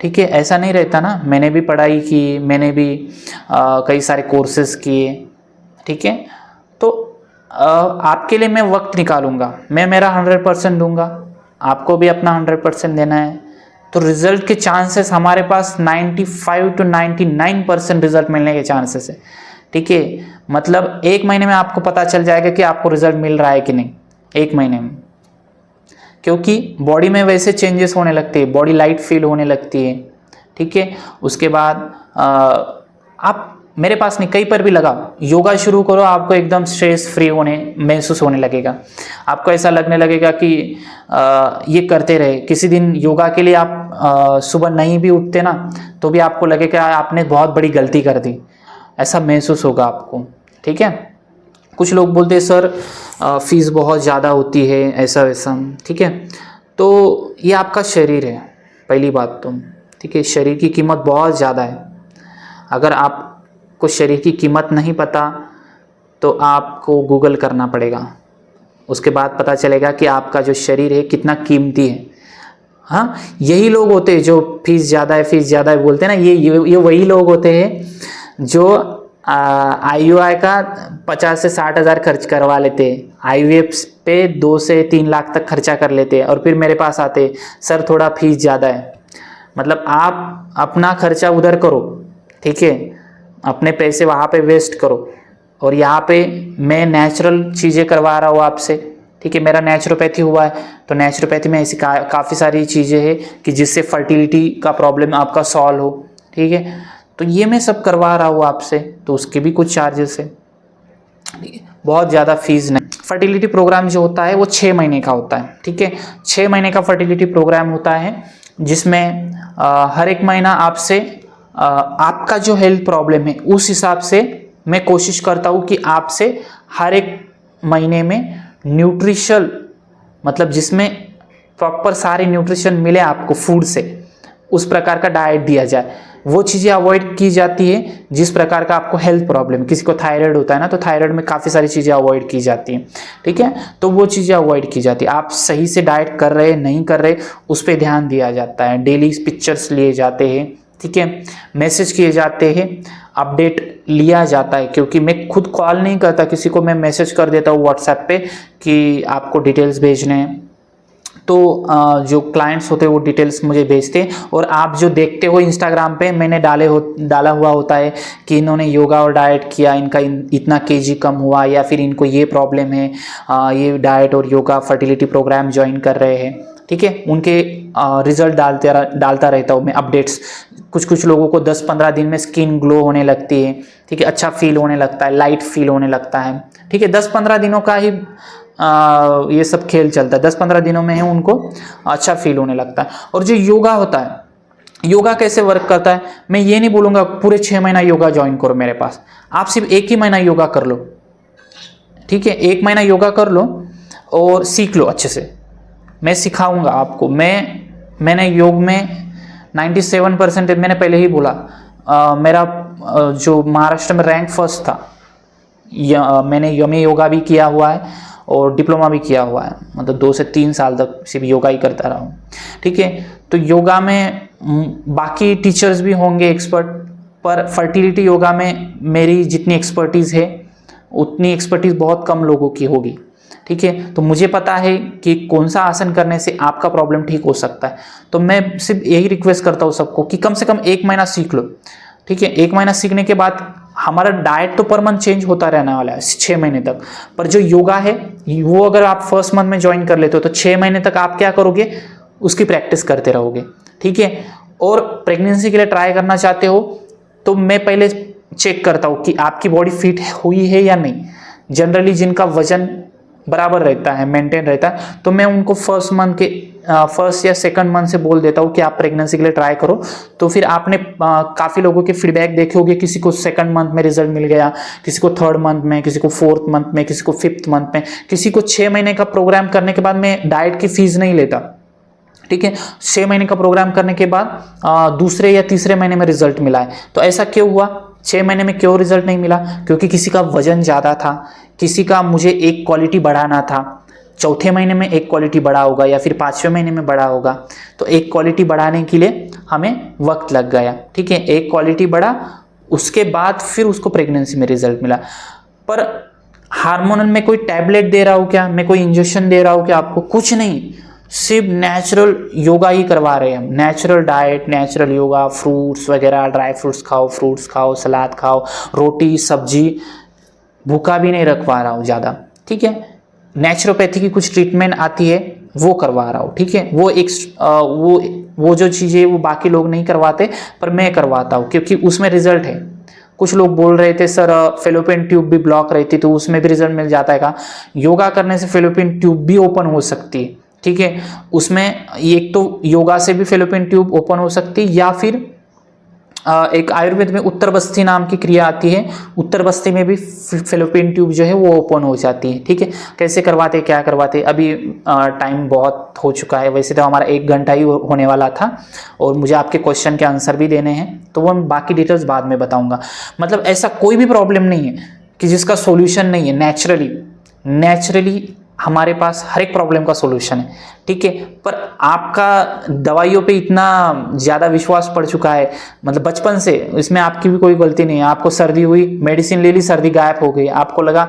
ठीक है, ऐसा नहीं रहता ना। मैंने भी पढ़ाई की, मैंने भी कई सारे कोर्सेज किए। ठीक है, तो आपके लिए मैं वक्त निकालूंगा, मैं मेरा 100% दूंगा, आपको भी अपना 100% देना है। तो रिजल्ट के चांसेस हमारे पास 95 to 99% रिजल्ट मिलने के चांसेस है। ठीक है, मतलब एक महीने में आपको पता चल जाएगा कि आपको रिजल्ट मिल रहा है कि नहीं, एक महीने में। क्योंकि बॉडी में वैसे चेंजेस होने लगते हैं, बॉडी लाइट फील होने लगती है। ठीक है, उसके बाद आप मेरे पास नहीं, कहीं पर भी लगाओ, योगा शुरू करो, आपको एकदम स्ट्रेस फ्री होने महसूस होने लगेगा। आपको ऐसा लगने लगेगा कि ये करते रहे। किसी दिन योगा के लिए आप सुबह नहीं भी उठते ना, तो भी आपको लगेगा आपने बहुत बड़ी गलती कर दी, ऐसा महसूस होगा आपको। ठीक है, कुछ लोग बोलते हैं सर फीस बहुत ज़्यादा होती है, ऐसा वैसा। ठीक है, तो ये आपका शरीर है, पहली बात तो। ठीक है, शरीर की कीमत बहुत ज़्यादा है। अगर आपको शरीर की कीमत नहीं पता तो आपको गूगल करना पड़ेगा, उसके बाद पता चलेगा कि आपका जो शरीर है कितना कीमती है। हाँ, यही लोग होते हैं जो फीस ज़्यादा है, फीस ज़्यादा है बोलते हैं ना, ये वही लोग होते हैं जो IUI का 50 से 60 हज़ार खर्च करवा लेते हैं, IVF पे 2 से 3 लाख तक खर्चा कर लेते हैं, और फिर मेरे पास आते सर थोड़ा फीस ज़्यादा है। मतलब आप अपना खर्चा उधर करो, ठीक है, अपने पैसे वहाँ पे वेस्ट करो, और यहाँ पे मैं नेचुरल चीज़ें करवा रहा हूँ आपसे। ठीक है, मेरा नेचुरोपैथी हुआ है, तो नेचुरोपैथी में ऐसी काफ़ी सारी चीज़ें हैं कि जिससे फर्टिलिटी का प्रॉब्लम आपका सॉल्व हो। ठीक है, तो ये मैं सब करवा रहा हूँ आपसे, तो उसके भी कुछ चार्जेस है। बहुत ज़्यादा फीस नहीं। फर्टिलिटी प्रोग्राम जो होता है वो 6 महीने का होता है। ठीक है, 6 महीने का फर्टिलिटी प्रोग्राम होता है, जिसमें हर एक महीना आपसे आपका जो हेल्थ प्रॉब्लम है उस हिसाब से मैं कोशिश करता हूँ कि आपसे हर एक महीने में न्यूट्रिशल, मतलब जिसमें प्रॉपर सारे न्यूट्रिशन मिले आपको फूड से, उस प्रकार का डाइट दिया जाए। वो चीज़ें अवॉइड की जाती है जिस प्रकार का आपको हेल्थ प्रॉब्लम, किसी को थायराइड होता है ना, तो थायराइड में काफ़ी सारी चीज़ें अवॉइड की जाती हैं। ठीक है, तो वो चीज़ें अवॉइड की जाती है। आप सही से डाइट कर रहे नहीं कर रहे उस पर ध्यान दिया जाता है, डेली पिक्चर्स लिए जाते हैं। ठीक है, मैसेज किए जाते हैं, अपडेट लिया जाता है, क्योंकि मैं खुद कॉल नहीं करता किसी को, मैं मैसेज कर देता हूँ व्हाट्सएप पे कि आपको डिटेल्स भेजने हैं, तो जो क्लाइंट्स होते हैं वो डिटेल्स मुझे भेजते हैं। और आप जो देखते हो इंस्टाग्राम पे मैंने डाला हुआ होता है कि इन्होंने योगा और डाइट किया, इनका इतना केजी कम हुआ, या फिर इनको ये प्रॉब्लम है, ये डाइट और योगा फर्टिलिटी प्रोग्राम ज्वाइन कर रहे हैं। ठीक है, उनके रिजल्ट डालता रहता हूँ मैं अपडेट्स। कुछ लोगों को 10-15 दिन में स्किन ग्लो होने लगती है। ठीक है, अच्छा फील होने लगता है, लाइट फील होने लगता है। ठीक है, 10-15 दिनों का ही ये सब खेल चलता है, 10-15 दिनों में ही उनको अच्छा फील होने लगता है। और जो योगा होता है, योगा कैसे वर्क करता है, मैं ये नहीं बोलूँगा पूरे 6 महीना योगा ज्वाइन करो मेरे पास, आप सिर्फ 1 ही महीना योगा कर लो। ठीक है, 1 महीना योगा कर लो और सीख लो अच्छे से, मैं सिखाऊंगा आपको। मैंने योग में 97% मैंने पहले ही बोला, मेरा जो महाराष्ट्र में रैंक फर्स्ट था। मैंने यमी योगा भी किया हुआ है और डिप्लोमा भी किया हुआ है, मतलब 2 से 3 साल तक सिर्फ योगा ही करता रहा हूँ। ठीक है, तो योगा में बाकी टीचर्स भी होंगे एक्सपर्ट, पर फर्टिलिटी योगा में मेरी जितनी एक्सपर्टीज़ है उतनी एक्सपर्टीज़ बहुत कम लोगों की होगी। ठीक है, तो मुझे पता है कि कौन सा आसन करने से आपका प्रॉब्लम ठीक हो सकता है। तो मैं सिर्फ यही रिक्वेस्ट करता हूँ सबको कि कम से कम 1 महीना सीख लो। ठीक है। 1 महीना सीखने के बाद हमारा डाइट तो पर मंथ चेंज होता रहने वाला है 6 महीने तक, पर जो योगा है वो अगर आप फर्स्ट मंथ में ज्वाइन कर लेते हो तो 6 महीने तक आप क्या करोगे, उसकी प्रैक्टिस करते रहोगे, ठीक है। और प्रेगनेंसी के लिए ट्राई करना चाहते हो तो मैं पहले चेक करता हूँ कि आपकी बॉडी फिट हुई है या नहीं। जनरली जिनका वजन बराबर रहता है, मेंटेन रहता है, तो मैं उनको फर्स्ट या सेकंड मंथ से बोल देता हूँ कि आप प्रेगनेंसी के लिए ट्राई करो। तो फिर आपने काफ़ी लोगों के फीडबैक देखे होंगे, किसी को सेकंड मंथ में रिजल्ट मिल गया, किसी को थर्ड मंथ में, किसी को फोर्थ मंथ में, किसी को फिफ्थ मंथ में, किसी को 6 महीने का प्रोग्राम करने के बाद मैं डाइट की फीस नहीं लेता, ठीक है। 6 महीने का प्रोग्राम करने के बाद दूसरे या तीसरे महीने में रिजल्ट मिला है। तो ऐसा क्यों हुआ, 6 महीने में क्यों रिजल्ट नहीं मिला? क्योंकि किसी का वजन ज़्यादा था, किसी का मुझे एक क्वालिटी बढ़ाना था, चौथे महीने में एक क्वालिटी बढ़ा होगा या फिर 5वें महीने में बढ़ा होगा। तो एक क्वालिटी बढ़ाने के लिए हमें वक्त लग गया, ठीक है। एक क्वालिटी बढ़ा, उसके बाद फिर उसको प्रेगनेंसी में रिजल्ट मिला। पर हार्मोनल में कोई टैबलेट दे रहा हूँ क्या, मैं कोई इंजेक्शन दे रहा हूँ क्या आपको? कुछ नहीं, सिर्फ नेचुरल योगा ही करवा रहे हैं हम। Natural diet, natural yoga, fruits वगैरह, ड्राई फ्रूट्स खाओ, फ्रूट्स खाओ, सलाद खाओ, रोटी सब्जी, भूखा भी नहीं रखवा रहा हूँ ज़्यादा, ठीक है। नेचुरोपैथी की कुछ ट्रीटमेंट आती है वो करवा रहा हूँ, ठीक है। वो जो चीज़ें वो बाकी लोग नहीं करवाते पर मैं करवाता हूँ, क्योंकि उसमें रिजल्ट है। कुछ लोग बोल रहे थे सर फेलोपियन ट्यूब भी ब्लॉक रहती तो उसमें भी रिजल्ट मिल जाता है का? योगा करने से फेलोपियन ट्यूब भी ओपन हो सकती है, ठीक है। उसमें एक तो योगा से भी फेलोपियन ट्यूब ओपन हो सकती है, या फिर एक आयुर्वेद में उत्तर बस्ती नाम की क्रिया आती है, उत्तर बस्ती में भी फेलोपियन ट्यूब जो है वो ओपन हो जाती है, ठीक है। कैसे करवाते, क्या करवाते, अभी टाइम बहुत हो चुका है। वैसे तो हमारा 1 घंटा ही होने वाला था और मुझे आपके क्वेश्चन के आंसर भी देने हैं, तो वो मैं बाकी डिटेल्स बाद में बताऊंगा। मतलब ऐसा कोई भी प्रॉब्लम नहीं है कि जिसका सोल्यूशन नहीं है। नेचुरली हमारे पास हर एक प्रॉब्लम का सोल्यूशन है, ठीक है। पर आपका दवाइयों पे इतना ज़्यादा विश्वास पड़ चुका है, मतलब बचपन से, इसमें आपकी भी कोई गलती नहीं है। आपको सर्दी हुई, मेडिसिन ले ली, सर्दी गायब हो गई, आपको लगा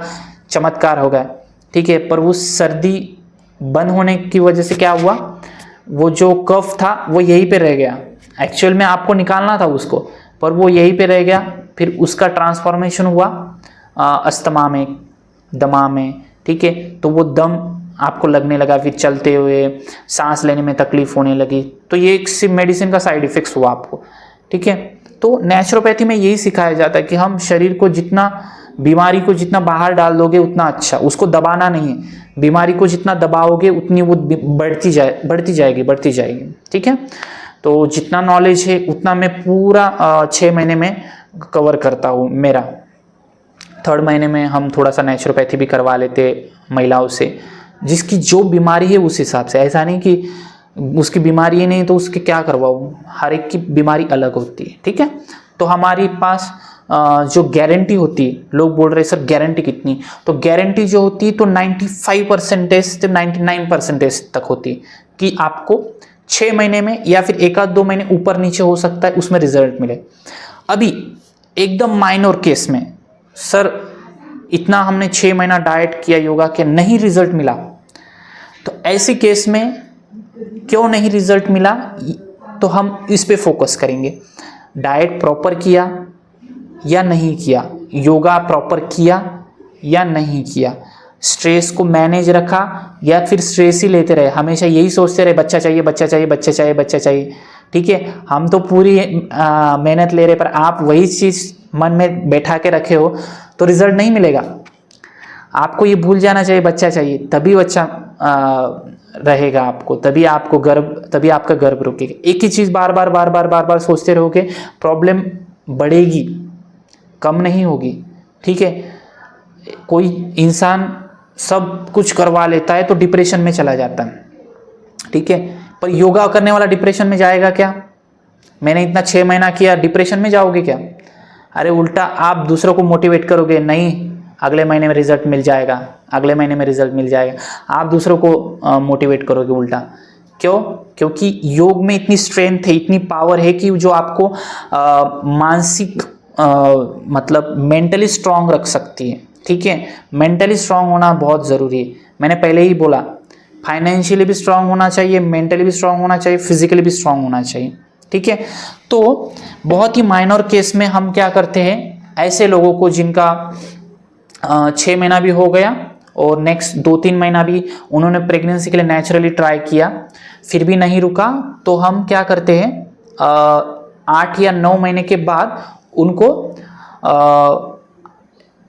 चमत्कार हो गया, ठीक है। पर वो सर्दी बंद होने की वजह से क्या हुआ, वो जो कफ था वो यहीं पे रह गया। एक्चुअल में आपको निकालना था उसको, पर वो यहीं पे रह गया। फिर उसका ट्रांसफॉर्मेशन हुआ अस्थमा में, दमा में, ठीक है। तो वो दम आपको लगने लगा, फिर चलते हुए सांस लेने में तकलीफ होने लगी। तो ये एक सिर्फ मेडिसिन का साइड इफेक्ट्स हुआ आपको, ठीक है। तो नेचुरोपैथी में यही सिखाया जाता है कि हम शरीर को जितना, बीमारी को जितना बाहर डाल दोगे उतना अच्छा, उसको दबाना नहीं है। बीमारी को जितना दबाओगे उतनी वो बढ़ती जाएगी, ठीक है। तो जितना नॉलेज है उतना मैं पूरा 6 महीने में कवर करता हूँ। मेरा 3rd महीने में हम थोड़ा सा नेचुरोपैथी भी करवा लेते महिलाओं से, जिसकी जो बीमारी है उस हिसाब से। ऐसा नहीं कि उसकी बीमारी ही नहीं तो उसके क्या करवाऊँ, हर एक की बीमारी अलग होती है, ठीक है। तो हमारे पास जो गारंटी होती है, लोग बोल रहे सर गारंटी कितनी, तो गारंटी जो होती है तो 95% से 99% तक होती है कि आपको 6 महीने में या फिर 1-2 महीने ऊपर नीचे हो सकता है उसमें रिजल्ट मिले। अभी एकदम माइनर केस में सर इतना हमने 6 महीना डाइट किया, योगा किया, नहीं रिजल्ट मिला, तो ऐसे केस में क्यों नहीं रिजल्ट मिला, तो हम इस पे फोकस करेंगे। डाइट प्रॉपर किया या नहीं किया, योगा प्रॉपर किया या नहीं किया, स्ट्रेस को मैनेज रखा या फिर स्ट्रेस ही लेते रहे, हमेशा यही सोचते रहे बच्चा चाहिए, ठीक है। हम तो पूरी मेहनत ले रहे, पर आप वही चीज़ मन में बैठा के रखे हो तो रिजल्ट नहीं मिलेगा। आपको ये भूल जाना चाहिए बच्चा चाहिए, तभी बच्चा रहेगा आपको, तभी आपका गर्भ रुकेगा। एक ही चीज़ बार बार सोचते रहोगे, प्रॉब्लम बढ़ेगी, कम नहीं होगी, ठीक है। कोई इंसान सब कुछ करवा लेता है तो डिप्रेशन में चला जाता है, ठीक है। पर योगा करने वाला डिप्रेशन में जाएगा क्या? मैंने इतना 6 महीना किया, डिप्रेशन में जाओगे क्या? अरे उल्टा आप दूसरों को मोटिवेट करोगे, नहीं अगले महीने में रिजल्ट मिल जाएगा, आप दूसरों को मोटिवेट करोगे उल्टा। क्यों? क्योंकि योग में इतनी स्ट्रेंथ है, इतनी पावर है कि जो आपको मानसिक मतलब मेंटली स्ट्रांग रख सकती है, ठीक है। मेंटली स्ट्रांग होना बहुत ज़रूरी है। मैंने पहले ही बोला, फाइनेंशियली भी स्ट्रांग होना चाहिए, मेंटली भी स्ट्रांग होना चाहिए, फिजिकली भी स्ट्रांग होना चाहिए, ठीक है। तो बहुत ही माइनर केस में हम क्या करते हैं, ऐसे लोगों को जिनका 6 महीना भी हो गया और नेक्स्ट 2-3 महीना भी उन्होंने प्रेगनेंसी के लिए नेचुरली ट्राई किया, फिर भी नहीं रुका, तो हम क्या करते हैं 8 या 9 महीने के बाद उनको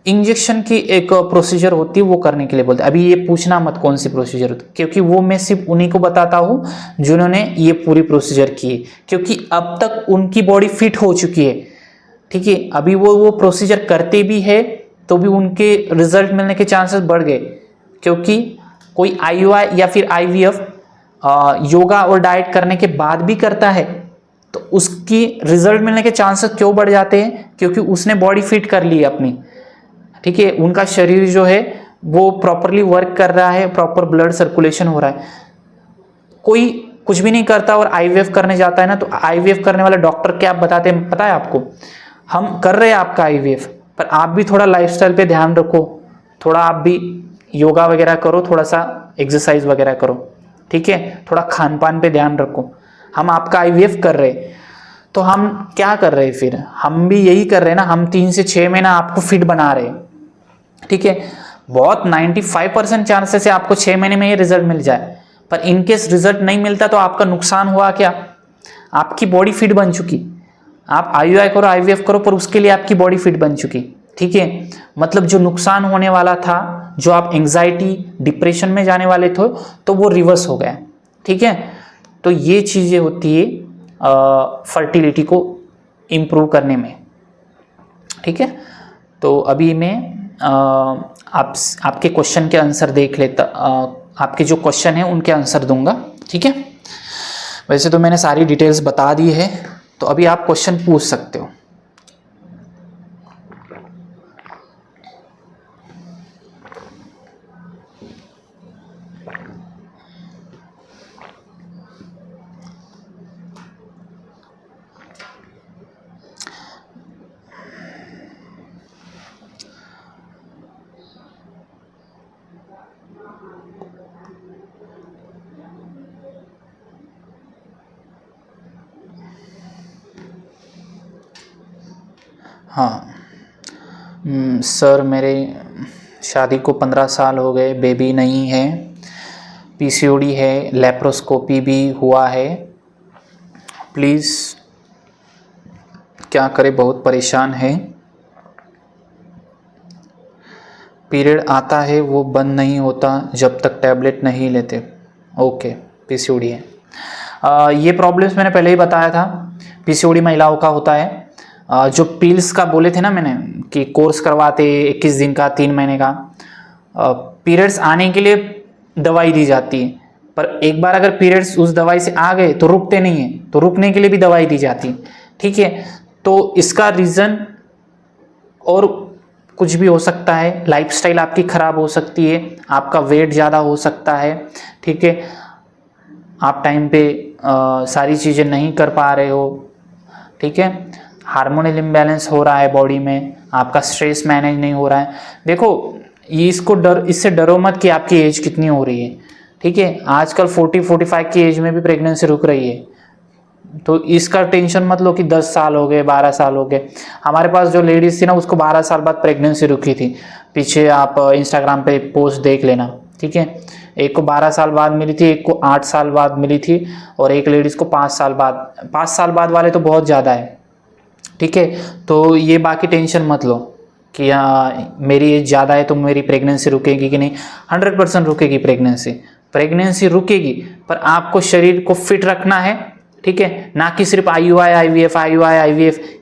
इंजेक्शन की एक प्रोसीजर होती है वो करने के लिए बोलते हैं। अभी ये पूछना मत कौन सी प्रोसीजर होती है, क्योंकि वो मैं सिर्फ उन्हीं को बताता हूँ जिन्होंने ये पूरी प्रोसीजर की है, क्योंकि अब तक उनकी बॉडी फिट हो चुकी है, ठीक है। अभी वो प्रोसीजर करते भी है तो भी उनके रिजल्ट मिलने के चांसेस बढ़ गए, क्योंकि कोई IUI या फिर IVF योगा और डाइट करने के बाद भी करता है तो उसकी रिजल्ट मिलने के चांसेस क्यों बढ़ जाते हैं, क्योंकि उसने बॉडी फिट कर ली है अपनी, ठीक है। उनका शरीर जो है वो प्रॉपरली वर्क कर रहा है, प्रॉपर ब्लड सर्कुलेशन हो रहा है। कोई कुछ भी नहीं करता और IVF करने जाता है ना, तो IVF करने वाले डॉक्टर क्या बताते हैं पता है आपको, हम कर रहे हैं आपका IVF, पर आप भी थोड़ा लाइफस्टाइल पे ध्यान रखो, थोड़ा आप भी योगा वगैरह करो, थोड़ा सा एक्सरसाइज वगैरह करो, ठीक है, थोड़ा खान पान पे ध्यान रखो। हम आपका IVF कर रहे हैं तो हम क्या कर रहे हैं, फिर हम भी यही कर रहे हैं ना, हम 3 से 6 महीना आपको फिट बना रहे हैं, ठीक है। बहुत 95% चांसेस है आपको 6 महीने में ये रिजल्ट मिल जाए, पर इनकेस रिजल्ट नहीं मिलता तो आपका नुकसान हुआ क्या, आपकी बॉडी फिट बन चुकी, आप IUI करो IVF करो पर उसके लिए आपकी बॉडी फिट बन चुकी, ठीक है। मतलब जो नुकसान होने वाला था, जो आप एंग्जाइटी डिप्रेशन में जाने वाले थे, तो वो रिवर्स हो गया, ठीक है। तो ये चीज़ें होती है फर्टिलिटी को इम्प्रूव करने में, ठीक है। तो अभी मैं आपके क्वेश्चन के आंसर देख लेता, आपके जो क्वेश्चन है उनके आंसर दूंगा, ठीक है। वैसे तो मैंने सारी डिटेल्स बता दी है, तो अभी आप क्वेश्चन पूछ सकते हो। हाँ सर, मेरे शादी को 15 साल हो गए, बेबी नहीं है, PCOD है, लेप्रोस्कोपी भी हुआ है, प्लीज़ क्या करें, बहुत परेशान है, पीरियड आता है वो बंद नहीं होता जब तक टैबलेट नहीं लेते। ओके, PCOD है। ये प्रॉब्लम्स मैंने पहले ही बताया था, PCOD महिलाओं का होता है। जो पिल्स का बोले थे ना मैंने कि कोर्स करवाते 21 दिन का, 3 महीने का, पीरियड्स आने के लिए दवाई दी जाती है, पर एक बार अगर पीरियड्स उस दवाई से आ गए तो रुकते नहीं हैं, तो रुकने के लिए भी दवाई दी जाती है, ठीक है। तो इसका रीज़न और कुछ भी हो सकता है, लाइफस्टाइल आपकी ख़राब हो सकती है, आपका वेट ज़्यादा हो सकता है, ठीक है, आप टाइम पे सारी चीज़ें नहीं कर पा रहे हो, ठीक है, हार्मोनल इम्बैलेंस हो रहा है बॉडी में, आपका स्ट्रेस मैनेज नहीं हो रहा है। देखो ये इससे डरो मत कि आपकी एज कितनी हो रही है, ठीक है। आजकल 40-45 की एज में भी प्रेगनेंसी रुक रही है, तो इसका टेंशन मत लो कि 10 साल हो गए, 12 साल हो गए। हमारे पास जो लेडीज़ थी ना, उसको 12 साल बाद प्रेगनेंसी रुकी थी, पीछे आप इंस्टाग्राम पे पोस्ट देख लेना, ठीक है। एक को 12 साल बाद मिली थी, एक को 8 साल बाद मिली थी, और एक लेडीज़ को 5 साल बाद। 5 साल बाद वाले तो बहुत ज़्यादा है, ठीक है। तो ये बाकी टेंशन मत लो कि मेरी एज ज़्यादा है तो मेरी प्रेगनेंसी रुकेगी कि नहीं। 100% रुकेगी प्रेगनेंसी रुकेगी, पर आपको शरीर को फिट रखना है, ठीक है, ना कि सिर्फ IUI IVF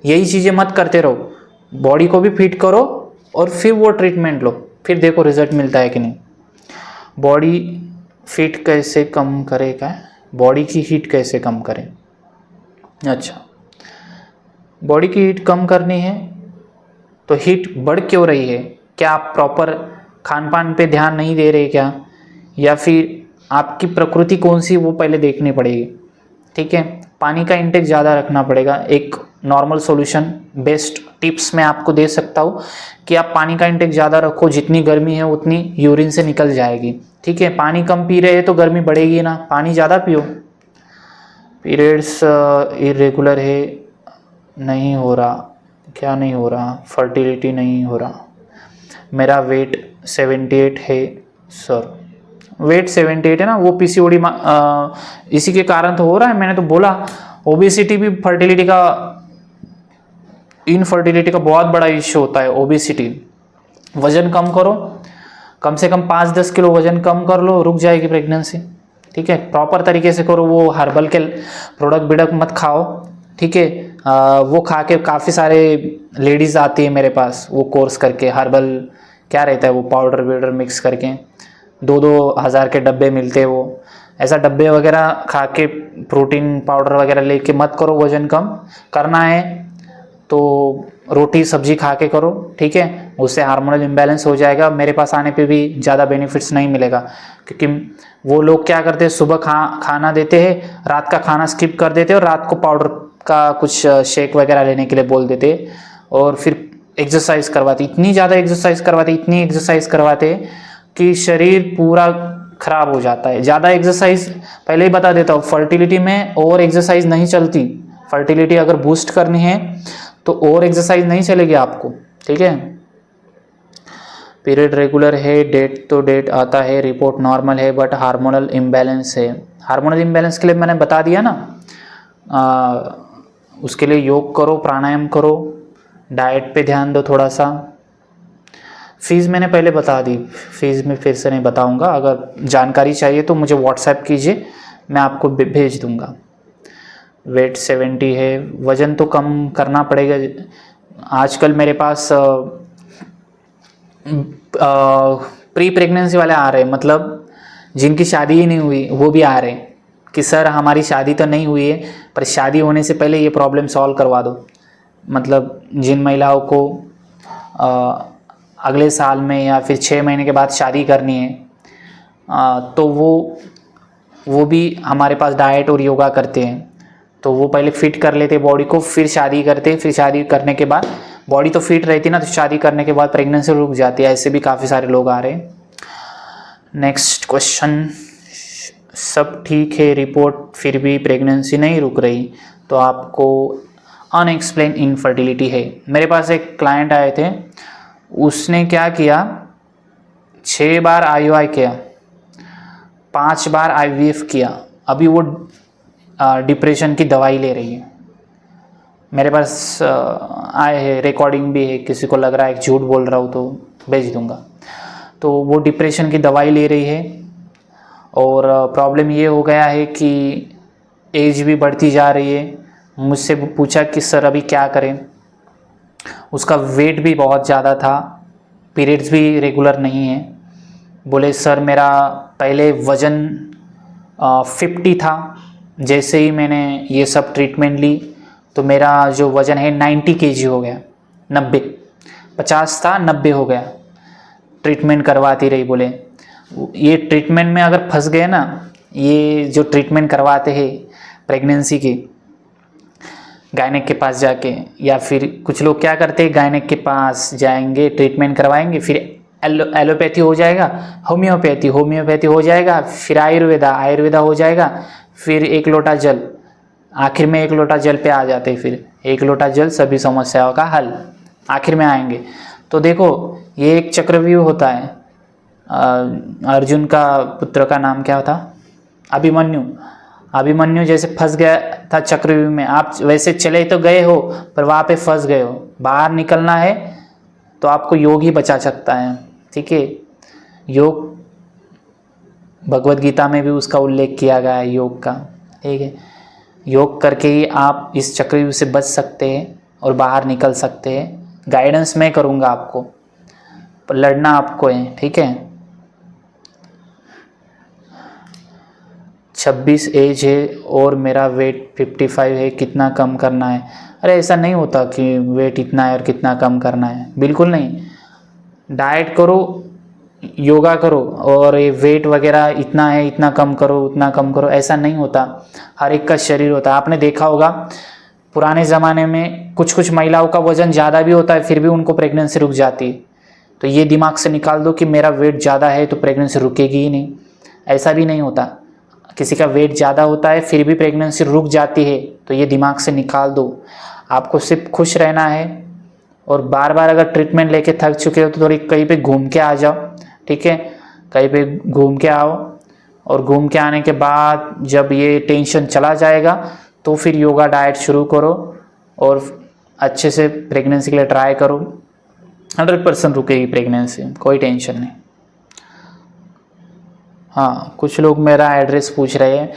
यही चीज़ें मत करते रहो। बॉडी को भी फिट करो और फिर वो ट्रीटमेंट लो, फिर देखो रिजल्ट मिलता है कि नहीं। बॉडी फिट कैसे कम करेगा, बॉडी की हीट कैसे कम करें। अच्छा, बॉडी की हीट कम करनी है तो हीट बढ़ क्यों रही है, क्या आप प्रॉपर खान पान पे ध्यान नहीं दे रहे क्या, या फिर आपकी प्रकृति कौन सी वो पहले देखनी पड़ेगी, ठीक है। पानी का इंटेक ज़्यादा रखना पड़ेगा। एक नॉर्मल सॉल्यूशन, बेस्ट टिप्स मैं आपको दे सकता हूँ कि आप पानी का इंटेक ज़्यादा रखो, जितनी गर्मी है उतनी यूरिन से निकल जाएगी, ठीक है। पानी कम पी रहे हैं तो गर्मी बढ़ेगी ना, पानी ज़्यादा पियो, पीरियड्स इरेगुलर है, नहीं हो रहा, क्या नहीं हो रहा, फर्टिलिटी नहीं हो रहा, मेरा वेट 78 है सर। वेट 78 है ना, वो पीसीओडी इसी के कारण तो हो रहा है। मैंने तो बोला ओबेसिटी भी फर्टिलिटी का, इनफर्टिलिटी का बहुत बड़ा इश्यू होता है ओबेसिटी। वजन कम करो, कम से कम 5-10 किलो वजन कम कर लो, रुक जाएगी प्रेगनेंसी। ठीक है, प्रॉपर तरीके से करो, वो हर्बल के प्रोडक्ट बिडक्ट मत खाओ। ठीक है, वो खा के काफ़ी सारे लेडीज़ आती है मेरे पास, वो कोर्स करके हर्बल क्या रहता है वो पाउडर वाउडर मिक्स करके 2-2 हज़ार के डब्बे मिलते हैं, वो ऐसा डब्बे वगैरह खा के प्रोटीन पाउडर वगैरह लेके मत करो। वजन कम करना है तो रोटी सब्जी खा के करो। ठीक है, उससे हार्मोनल इम्बैलेंस हो जाएगा। मेरे पास आने पे भी ज़्यादा बेनिफिट्स नहीं मिलेगा, क्योंकि वो लोग क्या करते हैं, सुबह खाना देते हैं, रात का खाना स्किप कर देते हैं और रात को पाउडर का कुछ शेक वगैरह लेने के लिए बोल देते हैं, और फिर एक्सरसाइज करवाते, इतनी ज़्यादा एक्सरसाइज करवाते, इतनी एक्सरसाइज करवाते कि शरीर पूरा खराब हो जाता है। ज़्यादा एक्सरसाइज, पहले ही बता देता हूँ, फर्टिलिटी में और एक्सरसाइज नहीं चलती। फर्टिलिटी अगर बूस्ट करनी है तो और एक्सरसाइज नहीं चलेगी आपको। ठीक है, पीरियड रेगुलर है, डेट तो डेट आता है, रिपोर्ट नॉर्मल है, बट हार्मोनल इम्बैलेंस है। हार्मोनल इम्बैलेंस के लिए मैंने बता दिया ना, उसके लिए योग करो, प्राणायाम करो, डाइट पे ध्यान दो थोड़ा सा। फीस मैंने पहले बता दी, फीस में फिर से नहीं बताऊंगा। अगर जानकारी चाहिए तो मुझे व्हाट्सएप कीजिए, मैं आपको भेज दूंगा। वेट 70 है, वज़न तो कम करना पड़ेगा। आजकल मेरे पास प्री प्रेगनेंसी वाले आ रहे हैं, मतलब जिनकी शादी ही नहीं हुई वो भी आ रहे हैं कि सर हमारी शादी तो नहीं हुई है, पर शादी होने से पहले ये प्रॉब्लम सॉल्व करवा दो। मतलब जिन महिलाओं को अगले साल में या फिर 6 महीने के बाद शादी करनी है, तो वो भी हमारे पास डाइट और योगा करते हैं। तो वो पहले फिट कर लेते बॉडी को, फिर शादी करते, फिर शादी करने के बाद बॉडी तो फिट रहती ना, तो शादी करने के बाद प्रेगनेंसी रुक जाती है। ऐसे भी काफ़ी सारे लोग आ रहे हैं। नेक्स्ट क्वेश्चन, सब ठीक है, रिपोर्ट फिर भी प्रेगनेंसी नहीं रुक रही, तो आपको अनएक्सप्लेन इनफर्टिलिटी है। मेरे पास एक क्लाइंट आए थे, उसने क्या किया, 6 बार IUI किया, 5 बार IVF किया, अभी वो डिप्रेशन की दवाई ले रही है। मेरे पास आए हैं, रिकॉर्डिंग भी है, किसी को लग रहा है कि झूठ बोल रहा हूँ तो भेज दूंगा। तो वो डिप्रेशन की दवाई ले रही है, और प्रॉब्लम ये हो गया है कि एज भी बढ़ती जा रही है। मुझसे पूछा कि सर अभी क्या करें। उसका वेट भी बहुत ज़्यादा था, पीरियड्स भी रेगुलर नहीं है। बोले सर मेरा पहले वज़न 50 था, जैसे ही मैंने ये सब ट्रीटमेंट ली तो मेरा जो वज़न है 90 kg हो गया, 90, 50 था 90 हो गया। ट्रीटमेंट करवाती रही। बोले ये ट्रीटमेंट में अगर फंस गए ना, ये जो ट्रीटमेंट करवाते हैं प्रेगनेंसी की, गायनेक के पास जाके, या फिर कुछ लोग क्या करते हैं, गायनेक के पास जाएंगे, ट्रीटमेंट करवाएंगे, फिर एलोपैथी हो जाएगा, होम्योपैथी हो जाएगा, फिर आयुर्वेदा हो जाएगा, फिर 1 लोटा जल, आखिर में 1 लोटा जल पे आ जाते हैं। फिर 1 लोटा जल सभी समस्याओं का हल, आखिर में आएंगे। तो देखो ये एक चक्रव्यूह होता है। अर्जुन का पुत्र का नाम क्या था, अभिमन्यु जैसे फंस गया था चक्रव्यूह में। आप वैसे चले तो गए हो, पर वहाँ पे फंस गए हो। बाहर निकलना है तो आपको योग ही बचा सकता है। ठीक है, योग भगवत गीता में भी उसका उल्लेख किया गया है योग का। ठीक है, योग करके ही आप इस चक्रव्यूह से बच सकते हैं और बाहर निकल सकते हैं। गाइडेंस मैं करूँगा आपको, पर लड़ना आपको है। ठीक है, 26 एज है और मेरा वेट 55 है, कितना कम करना है? अरे ऐसा नहीं होता कि वेट इतना है और कितना कम करना है, बिल्कुल नहीं। डाइट करो, योगा करो, और ये वेट वगैरह इतना है इतना कम करो उतना कम करो, ऐसा नहीं होता। हर एक का शरीर होता है। आपने देखा होगा पुराने ज़माने में कुछ महिलाओं का वज़न ज़्यादा भी होता है, फिर भी उनको प्रेगनेंसी रुक जाती है। तो ये दिमाग से निकाल दो कि मेरा वेट ज़्यादा है तो प्रेगनेंसी रुकेगी ही नहीं, ऐसा भी नहीं होता। किसी का वेट ज़्यादा होता है फिर भी प्रेगनेंसी रुक जाती है, तो ये दिमाग से निकाल दो। आपको सिर्फ खुश रहना है, और बार बार अगर ट्रीटमेंट लेके थक चुके हो तो थोड़ी कहीं पे घूम के आ जाओ, ठीक है, कहीं पे घूम के आओ, और घूम के आने के बाद जब ये टेंशन चला जाएगा तो फिर योगा डाइट शुरू करो और अच्छे से प्रेगनेंसी के लिए ट्राई करो। 100% रुकेगी प्रेगनेंसी, कोई टेंशन नहीं। हाँ, कुछ लोग मेरा एड्रेस पूछ रहे हैं।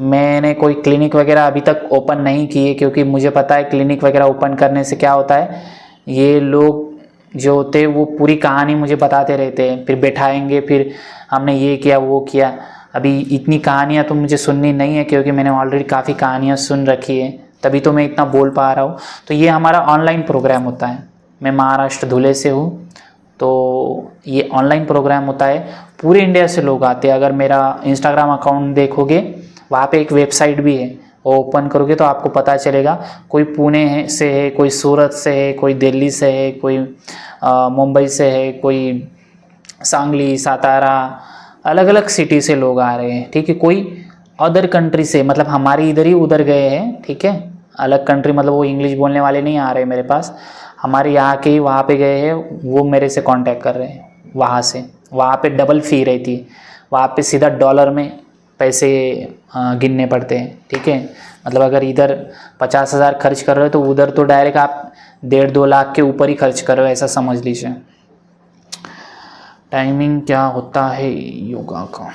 मैंने कोई क्लिनिक वगैरह अभी तक ओपन नहीं की है, क्योंकि मुझे पता है क्लिनिक वगैरह ओपन करने से क्या होता है, ये लोग जो होते हैं वो पूरी कहानी मुझे बताते रहते हैं, फिर बैठाएंगे, फिर हमने ये किया वो किया। अभी इतनी कहानियाँ तो मुझे सुननी नहीं है, क्योंकि मैंने ऑलरेडी काफ़ी कहानियाँ सुन रखी है, तभी तो मैं इतना बोल पा रहा हूँ। तो ये हमारा ऑनलाइन प्रोग्राम होता है। मैं महाराष्ट्र धुले से हूँ, तो ये ऑनलाइन प्रोग्राम होता है। पूरे इंडिया से लोग आते हैं। अगर मेरा इंस्टाग्राम अकाउंट देखोगे, वहाँ पे एक वेबसाइट भी है, वो ओपन करोगे तो आपको पता चलेगा। कोई पुणे से है, कोई सूरत से है, कोई दिल्ली से है, कोई मुंबई से है, कोई सांगली, सातारा, अलग अलग सिटी से लोग आ रहे हैं, ठीक है। कोई अदर कंट्री से, मतलब हमारी इधर ही उधर गए हैं, ठीक है। अलग कंट्री मतलब वो इंग्लिश बोलने वाले नहीं आ रहे मेरे पास, हमारे यहाँ के ही वहाँ पे गए हैं, वो मेरे से कांटेक्ट कर रहे हैं वहाँ से। वहाँ पे डबल फ़ी रहती है, वहाँ पे सीधा डॉलर में पैसे गिनने पड़ते हैं, ठीक है। मतलब अगर इधर 50,000 खर्च कर रहे हो तो उधर तो डायरेक्ट आप 1.5-2 लाख के ऊपर ही खर्च कर रहे हो, ऐसा समझ लीजिए। टाइमिंग क्या होता है योगा का?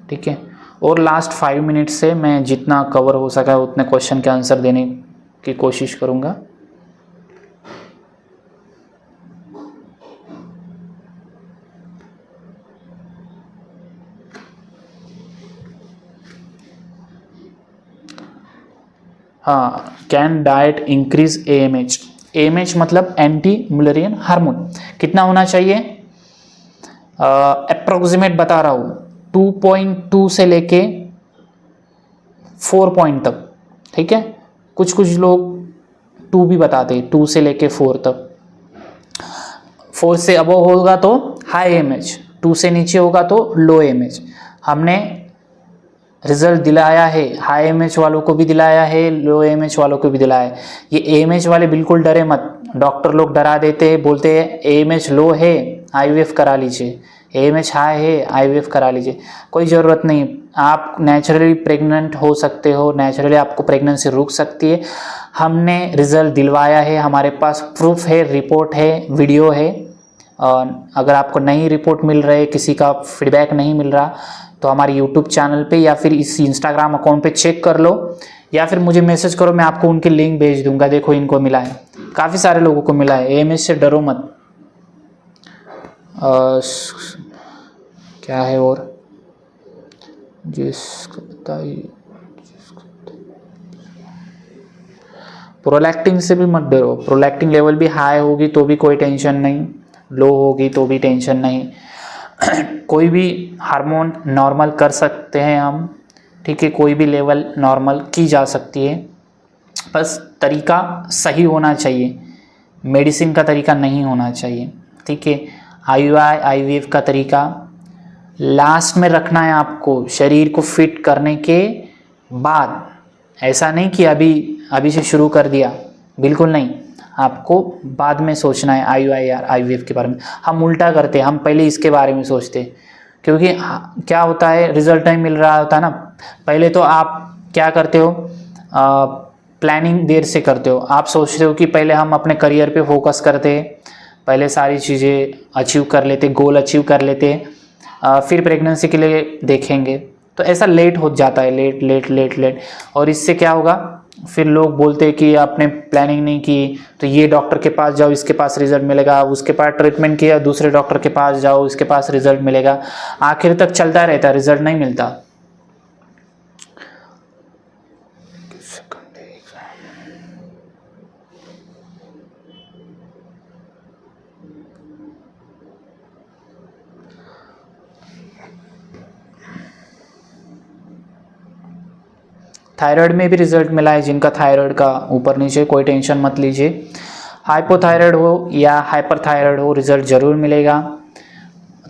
ठीक है, और लास्ट 5 मिनट से मैं जितना कवर हो सका उतने क्वेश्चन के आंसर देने की कोशिश करूँगा। हाँ, can diet increase AMH? AMH मतलब एंटी मुलरियन हार्मोन कितना होना चाहिए? अप्रोक्सीमेट बता रहा हूँ, 2.2 से लेके 4 पॉइंट तक, ठीक है। कुछ कुछ लोग 2 भी बताते हैं, 2 से लेके 4 तक। 4 से अबव होगा तो हाई AMH, 2 से नीचे होगा तो लो AMH। हमने रिजल्ट दिलाया है, हाई AMH वालों को भी दिलाया है, लो AMH वालों को भी दिलाया है। ये AMH वाले बिल्कुल डरे मत, डॉक्टर लोग डरा देते हैं, बोलते हैं AMH लो है IVF करा लीजिए, AMH हाई है IVF करा लीजिए। कोई ज़रूरत नहीं, आप नेचुरली प्रेग्नेंट हो सकते हो, नेचुरली आपको प्रेगनेंसी रुक सकती है। हमने रिजल्ट दिलवाया है, हमारे पास प्रूफ है, रिपोर्ट है, वीडियो है। अगर आपको नहीं रिपोर्ट मिल रहा है, किसी का फीडबैक नहीं मिल रहा, तो हमारे यूट्यूब चैनल पे या फिर इस इंस्टाग्राम अकाउंट पे चेक कर लो, या फिर मुझे मैसेज करो, मैं आपको उनके लिंक भेज दूंगा। देखो इनको मिला है, काफ़ी सारे लोगों को मिला है। AMH से डरो मत। क्या है और जिसको बताइए, प्रोलैक्टिन से भी मत डरो। प्रोलैक्टिन लेवल भी हाई होगी तो भी कोई टेंशन नहीं, लो होगी तो भी टेंशन नहीं। कोई भी हार्मोन नॉर्मल कर सकते हैं हम, ठीक है। कोई भी लेवल नॉर्मल की जा सकती है, बस तरीका सही होना चाहिए, मेडिसिन का तरीका नहीं होना चाहिए, ठीक है। IVF का तरीका लास्ट में रखना है आपको, शरीर को फिट करने के बाद। ऐसा नहीं कि अभी से शुरू कर दिया, बिल्कुल नहीं। आपको बाद में सोचना है IVF के बारे में। हम उल्टा करते हैं, हम पहले इसके बारे में सोचते, क्योंकि क्या होता है, रिजल्ट नहीं मिल रहा होता ना। पहले तो आप क्या करते हो, प्लानिंग देर से करते हो। आप सोचते हो कि पहले हम अपने करियर पे फोकस करते, पहले सारी चीज़ें अचीव कर लेते, गोल अचीव कर लेते, फिर प्रेगनेंसी के लिए देखेंगे। तो ऐसा लेट हो जाता है, लेट लेट लेट लेट। और इससे क्या होगा, फिर लोग बोलते हैं कि आपने प्लानिंग नहीं की, तो ये डॉक्टर के पास जाओ, इसके पास रिजल्ट मिलेगा, उसके पास ट्रीटमेंट किया, दूसरे डॉक्टर के पास जाओ, इसके पास रिजल्ट मिलेगा। आखिर तक चलता रहता है, रिजल्ट नहीं मिलता। थायराइड में भी रिजल्ट मिला है, जिनका थायराइड का ऊपर नीचे, कोई टेंशन मत लीजिए। हाइपोथायराइड हो या हाइपरथायराइड हो, रिजल्ट जरूर मिलेगा।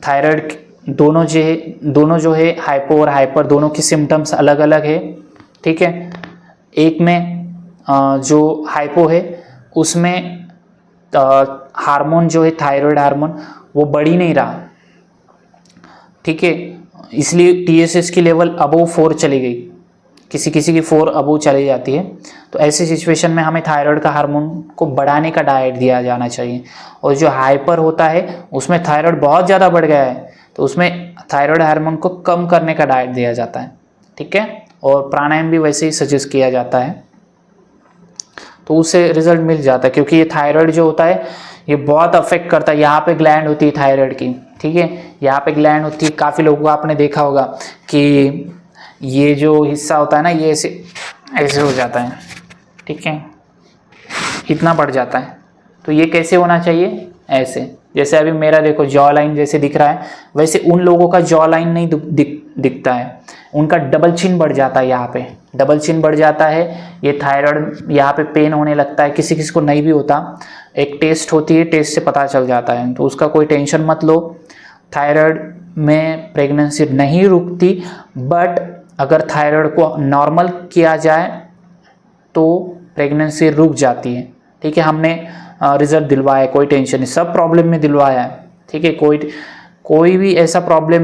थायराइड दोनों जो है हाइपो और हाइपर दोनों की सिम्टम्स अलग अलग है, ठीक है। एक में जो हाइपो है उसमें हार्मोन जो है थायराइड हार्मोन वो बढ़ ही नहीं रहा, ठीक है, इसलिए TSH की लेवल अबव 4 चली गई, किसी किसी की 4 अबव चली जाती है। तो ऐसी सिचुएशन में हमें थायराइड का हार्मोन को बढ़ाने का डाइट दिया जाना चाहिए। और जो हाइपर होता है उसमें थायराइड बहुत ज़्यादा बढ़ गया है तो उसमें थायराइड हार्मोन को कम करने का डाइट दिया जाता है, ठीक है। और प्राणायाम भी वैसे ही सजेस्ट किया जाता है, तो उससे रिजल्ट मिल जाता है। क्योंकि ये थायराइड जो होता है ये बहुत अफेक्ट करता है, यहाँ पे ग्लैंड होती है थायराइड की, ठीक है, यहाँ पे ग्लैंड होती है। काफ़ी लोगों को आपने देखा होगा कि ये जो हिस्सा होता है ना ये ऐसे हो जाता है, ठीक है, इतना बढ़ जाता है। तो ये कैसे होना चाहिए, ऐसे, जैसे अभी मेरा देखो जॉ लाइन जैसे दिख रहा है, वैसे उन लोगों का जॉ लाइन नहीं दिखता है, उनका डबल चिन बढ़ जाता है, यहाँ पे डबल चिन बढ़ जाता है। ये थायराइड, यहाँ पे पेन होने लगता है, किसी किसी को नहीं भी होता, एक टेस्ट होती है, टेस्ट से पता चल जाता है, तो उसका कोई टेंशन मत लो। थायराइड में प्रेगनेंसी नहीं रुकती, बट अगर थायराइड को नॉर्मल किया जाए तो प्रेगनेंसी रुक जाती है, ठीक है। हमने रिजल्ट दिलवाया, कोई टेंशन नहीं, सब प्रॉब्लम में दिलवाया है, ठीक है। कोई भी ऐसा प्रॉब्लम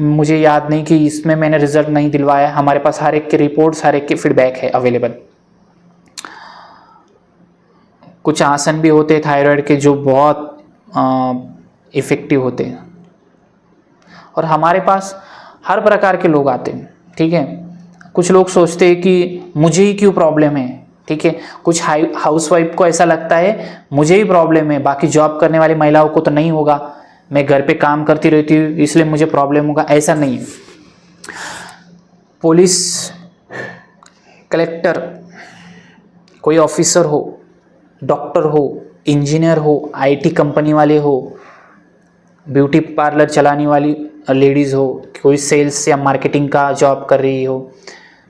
मुझे याद नहीं कि इसमें मैंने रिजल्ट नहीं दिलवाया। हमारे पास हर एक की रिपोर्ट्स, हर एक की फीडबैक है अवेलेबल। कुछ आसन भी होते हैं थायराइड के जो बहुत इफ़ेक्टिव होते हैं, और हमारे पास हर प्रकार के लोग आते हैं, ठीक है। कुछ लोग सोचते हैं कि मुझे ही क्यों प्रॉब्लम है, ठीक है। कुछ हाउसवाइफ को ऐसा लगता है मुझे ही प्रॉब्लम है, बाकी जॉब करने वाली महिलाओं को तो नहीं होगा, मैं घर पे काम करती रहती हूँ इसलिए मुझे प्रॉब्लम होगा, ऐसा नहीं है। पुलिस, कलेक्टर, कोई ऑफिसर हो, डॉक्टर हो, इंजीनियर हो, IT कंपनी वाले हो, ब्यूटी पार्लर चलाने वाली लेडीज़ हो, कोई सेल्स या मार्केटिंग का जॉब कर रही हो,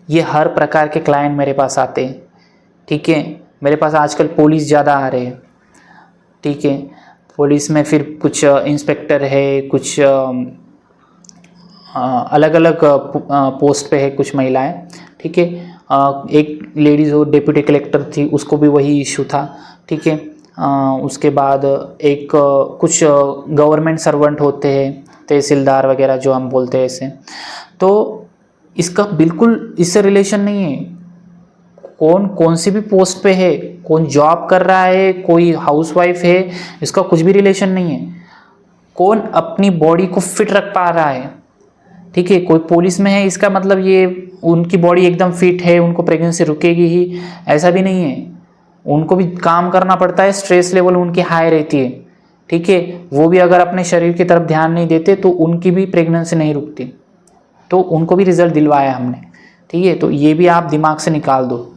ये हर प्रकार के क्लाइंट मेरे पास आते हैं, ठीक है। मेरे पास आजकल पुलिस ज़्यादा आ रहे हैं, ठीक है। पुलिस में फिर कुछ इंस्पेक्टर है, कुछ अलग अलग पोस्ट पे है कुछ महिलाएं, ठीक है। एक लेडीज़ हो डिप्टी कलेक्टर थी, उसको भी वही इशू था, ठीक है। उसके बाद एक कुछ गवर्नमेंट सर्वेंट होते हैं, तहसीलदार वगैरह जो हम बोलते हैं ऐसे, तो इसका बिल्कुल इससे रिलेशन नहीं है। कौन सी भी पोस्ट पे है, कौन जॉब कर रहा है, कोई हाउसवाइफ है, इसका कुछ भी रिलेशन नहीं है। कौन अपनी बॉडी को फिट रख पा रहा है, ठीक है। कोई पुलिस में है इसका मतलब ये उनकी बॉडी एकदम फिट है, उनको प्रेगनेंसी रुकेगी ही, ऐसा भी नहीं है। उनको भी काम करना पड़ता है, स्ट्रेस लेवल उनकी हाई रहती है, ठीक है। वो भी अगर अपने शरीर की तरफ ध्यान नहीं देते तो उनकी भी प्रेगनेंसी नहीं रुकती, तो उनको भी रिजल्ट दिलवाया हमने, ठीक है। तो ये भी आप दिमाग से निकाल दो।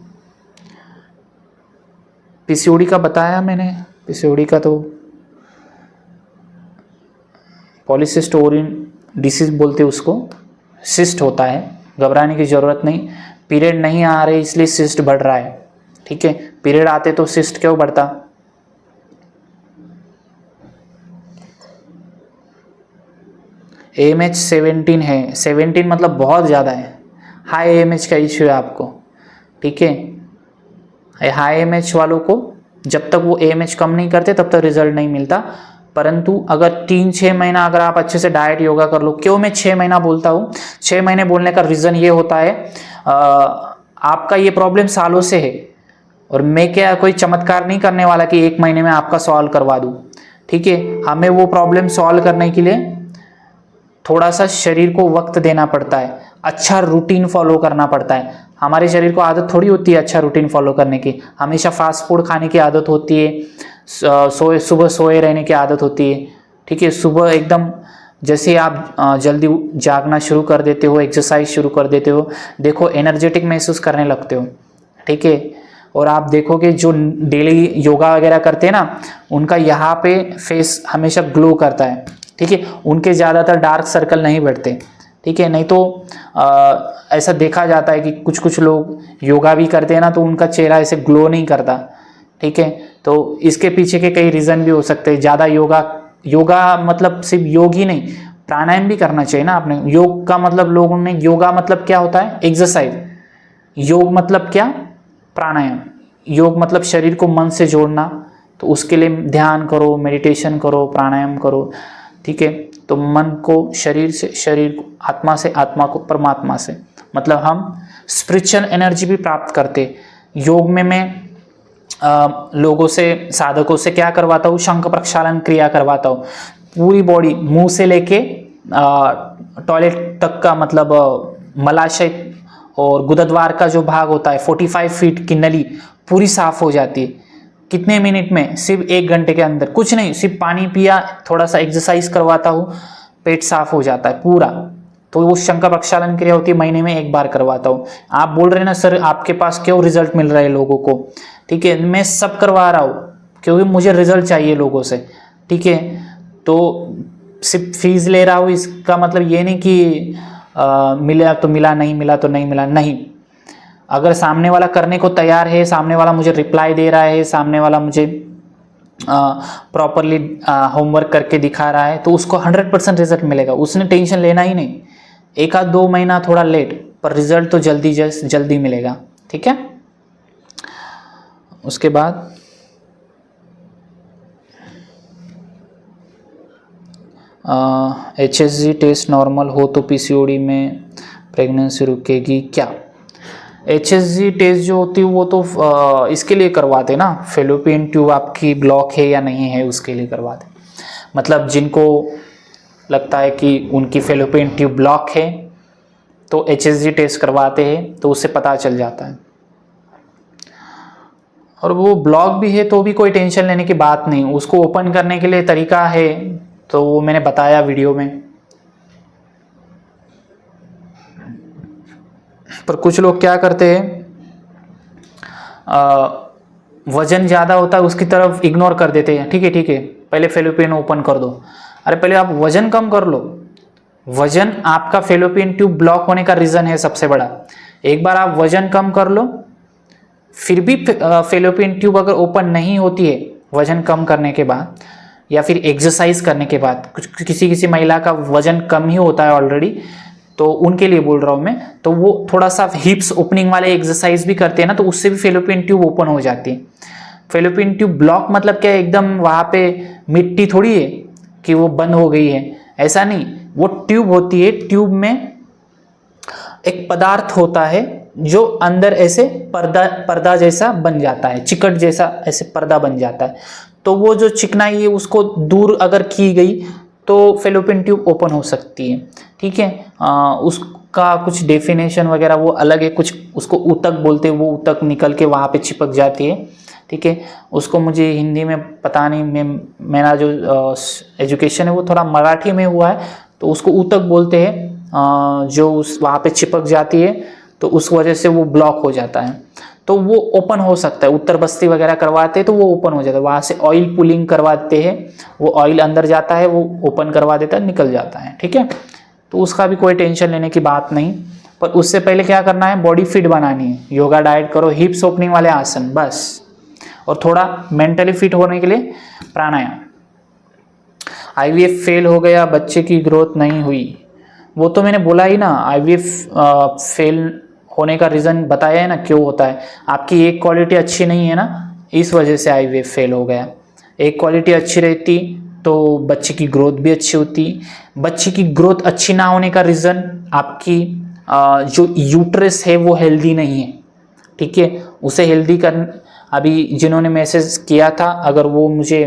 PCOD का बताया मैंने, PCOD का तो पॉलीसिस्ट ओवरियन डिसीज बोलते हैं उसको, सिस्ट होता है, घबराने की ज़रूरत नहीं। पीरियड नहीं आ रहे इसलिए सिस्ट बढ़ रहा है, ठीक है। पीरियड आते तो सिस्ट क्यों बढ़ता। AMH 17 है, 17 मतलब बहुत ज़्यादा है, हाई AMH का इश्यू है आपको, ठीक है। हाई AMH वालों को जब तक वो AMH कम नहीं करते तब तक रिजल्ट नहीं मिलता, परंतु अगर 3-6 महीना अगर आप अच्छे से डाइट योगा कर लो। क्यों मैं 6 महीना बोलता हूँ, 6 महीने बोलने का रीज़न ये होता है, आपका ये प्रॉब्लम सालों से है और मैं क्या कोई चमत्कार नहीं करने वाला कि 1 महीने में आपका सॉल्व करवा दूँ, ठीक है। हमें वो प्रॉब्लम सॉल्व करने के लिए थोड़ा सा शरीर को वक्त देना पड़ता है, अच्छा रूटीन फॉलो करना पड़ता है। हमारे शरीर को आदत थोड़ी होती है अच्छा रूटीन फॉलो करने की, हमेशा फास्ट फूड खाने की आदत होती है, सुबह सोए रहने की आदत होती है, ठीक है। सुबह एकदम जैसे आप जल्दी जागना शुरू कर देते हो, एक्सरसाइज शुरू कर देते हो, देखो एनर्जेटिक महसूस करने लगते हो, ठीक है। और आप देखोगे जो डेली योगा वगैरह करते हैं ना, उनका यहाँ पे फेस हमेशा ग्लो करता है, ठीक है। उनके ज़्यादातर डार्क सर्कल नहीं बढ़ते, ठीक है। नहीं तो ऐसा देखा जाता है कि कुछ लोग योगा भी करते हैं ना तो उनका चेहरा ऐसे ग्लो नहीं करता, ठीक है। तो इसके पीछे के कई रीज़न भी हो सकते हैं। ज़्यादा योगा मतलब सिर्फ योग ही नहीं, प्राणायाम भी करना चाहिए ना आपने। योग का मतलब लोगों ने, योगा मतलब क्या होता है? एक्सरसाइज। योग मतलब क्या? प्राणायाम। योग मतलब शरीर को मन से जोड़ना, तो उसके लिए ध्यान करो, मेडिटेशन करो, प्राणायाम करो, ठीक है। तो मन को शरीर से, शरीर को आत्मा से, आत्मा को परमात्मा से, मतलब हम स्पिरिचुअल एनर्जी भी प्राप्त करते। योग में मैं लोगों से, साधकों से क्या करवाता हूँ? शंख प्रक्षालन क्रिया करवाता हूँ। पूरी बॉडी, मुंह से लेके टॉयलेट तक का, मतलब मलाशय और गुदद्वार का जो भाग होता है, 45 फीट की नली पूरी साफ हो जाती है। कितने मिनट में? सिर्फ 1 घंटे के अंदर। कुछ नहीं, सिर्फ पानी पिया, थोड़ा सा एक्सरसाइज करवाता हूँ, पेट साफ हो जाता है पूरा। तो वो शंख प्रक्षालन क्रिया होती है, महीने में 1 बार करवाता हूँ। आप बोल रहे हैं ना सर आपके पास क्यों रिजल्ट मिल रहा है लोगों को, ठीक है। मैं सब करवा रहा हूँ क्योंकि मुझे रिजल्ट चाहिए लोगों से, ठीक है। तो सिर्फ फीस ले रहा हूँ, इसका मतलब ये नहीं कि मिला तो मिला, नहीं मिला तो नहीं मिला, नहीं। अगर सामने वाला करने को तैयार है, सामने वाला मुझे रिप्लाई दे रहा है, सामने वाला मुझे प्रॉपरली होमवर्क करके दिखा रहा है, तो उसको 100% रिजल्ट मिलेगा। उसने टेंशन लेना ही नहीं। 1-2 महीना थोड़ा लेट, पर रिजल्ट तो जल्दी मिलेगा, ठीक है। उसके बाद HSG टेस्ट नॉर्मल हो तो PCOD में प्रेगनेंसी रुकेगी क्या? HSG टेस्ट जो होती है वो तो इसके लिए करवाते ना, फेलोपियन ट्यूब आपकी ब्लॉक है या नहीं है उसके लिए करवाते। मतलब जिनको लगता है कि उनकी फेलोपियन ट्यूब ब्लॉक है तो HSG टेस्ट करवाते हैं, तो उससे पता चल जाता है। और वो ब्लॉक भी है तो भी कोई टेंशन लेने की बात नहीं, उसको ओपन करने के लिए तरीका है, तो वो मैंने बताया वीडियो में। पर कुछ लोग क्या करते हैं, वजन ज़्यादा होता है उसकी तरफ इग्नोर कर देते हैं। ठीक है पहले फेलोपियन ओपन कर दो। अरे पहले आप वजन कम कर लो। वजन आपका फेलोपियन ट्यूब ब्लॉक होने का रीज़न है सबसे बड़ा। एक बार आप वजन कम कर लो, फिर भी फेलोपियन ट्यूब अगर ओपन नहीं होती है वजन कम करने के बाद या फिर एक्सरसाइज करने के बाद, किसी महिला का वजन कम ही होता है ऑलरेडी, तो उनके लिए बोल रहा हूँ मैं, तो वो थोड़ा सा हिप्स ओपनिंग वाले एक्सरसाइज भी करते हैं ना, तो उससे भी फेलोपियन ट्यूब ओपन हो जाती है। फेलोपियन ट्यूब ब्लॉक मतलब क्या, एकदम वहाँ पे मिट्टी थोड़ी है कि वो बंद हो गई है, ऐसा नहीं। वो ट्यूब होती है, ट्यूब में एक पदार्थ होता है जो अंदर ऐसे पर्दा जैसा बन जाता है, चिकट जैसा ऐसे पर्दा बन जाता है। तो वो जो चिकनाई है उसको दूर अगर की गई तो फेलोपियन ट्यूब ओपन हो सकती है, ठीक है। उसका कुछ डेफिनेशन वगैरह वो अलग है, कुछ उसको ऊतक बोलते हैं, वो ऊतक निकल के वहाँ पे चिपक जाती है, ठीक है। उसको मुझे हिंदी में पता नहीं, मेरा जो एजुकेशन है वो थोड़ा मराठी में हुआ है, तो उसको ऊतक बोलते हैं। जो उस वहाँ पे चिपक जाती है तो उस वजह से वो ब्लॉक हो जाता है, तो वो ओपन हो सकता है। उत्तर बस्ती वगैरह करवाते हैं तो वो ओपन हो जाता है। वहाँ से ऑयल पुलिंग करवाते हैं, वो ऑयल अंदर जाता है, वो ओपन करवा देता है, निकल जाता है, ठीक है। तो उसका भी कोई टेंशन लेने की बात नहीं। पर उससे पहले क्या करना है, बॉडी फिट बनानी है, योगा डाइट करो, हिप्स ओपनिंग वाले आसन बस, और थोड़ा मेंटली फिट होने के लिए प्राणायाम। IVF फेल हो गया, बच्चे की ग्रोथ नहीं हुई, वो तो मैंने बोला ही ना। IVF फेल होने का रीज़न बताया है ना, क्यों होता है। आपकी एक क्वालिटी अच्छी नहीं है ना, इस वजह से IVF फेल हो गया। एक क्वालिटी अच्छी रहती तो बच्चे की ग्रोथ भी अच्छी होती। बच्चे की ग्रोथ अच्छी ना होने का रीज़न आपकी जो यूट्रस है वो हेल्दी नहीं है, ठीक है। उसे हेल्दी कर, अभी जिन्होंने मैसेज किया था, अगर वो मुझे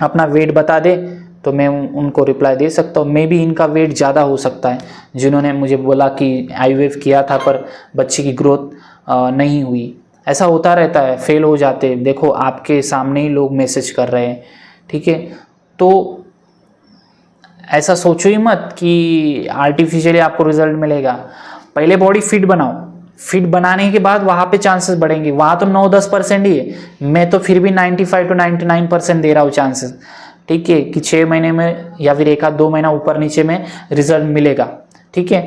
अपना वेट बता दे तो मैं उनको रिप्लाई दे सकता हूँ। मे भी इनका वेट ज़्यादा हो सकता है, जिन्होंने मुझे बोला कि IVF किया था पर बच्चे की ग्रोथ नहीं हुई। ऐसा होता रहता है, फेल हो जाते हैं। देखो आपके सामने ही लोग मैसेज कर रहे हैं, ठीक है। तो ऐसा सोचो ही मत कि आर्टिफिशियली आपको रिजल्ट मिलेगा। पहले बॉडी फिट बनाओ, फिट बनाने के बाद वहाँ पे चांसेस बढ़ेंगे। वहाँ तो 9-10% ही है, मैं तो फिर भी 95 to 99% दे रहा हूँ चांसेस, ठीक है, कि 6 महीने में या फिर 1-2 महीना ऊपर नीचे में रिजल्ट मिलेगा, ठीक है।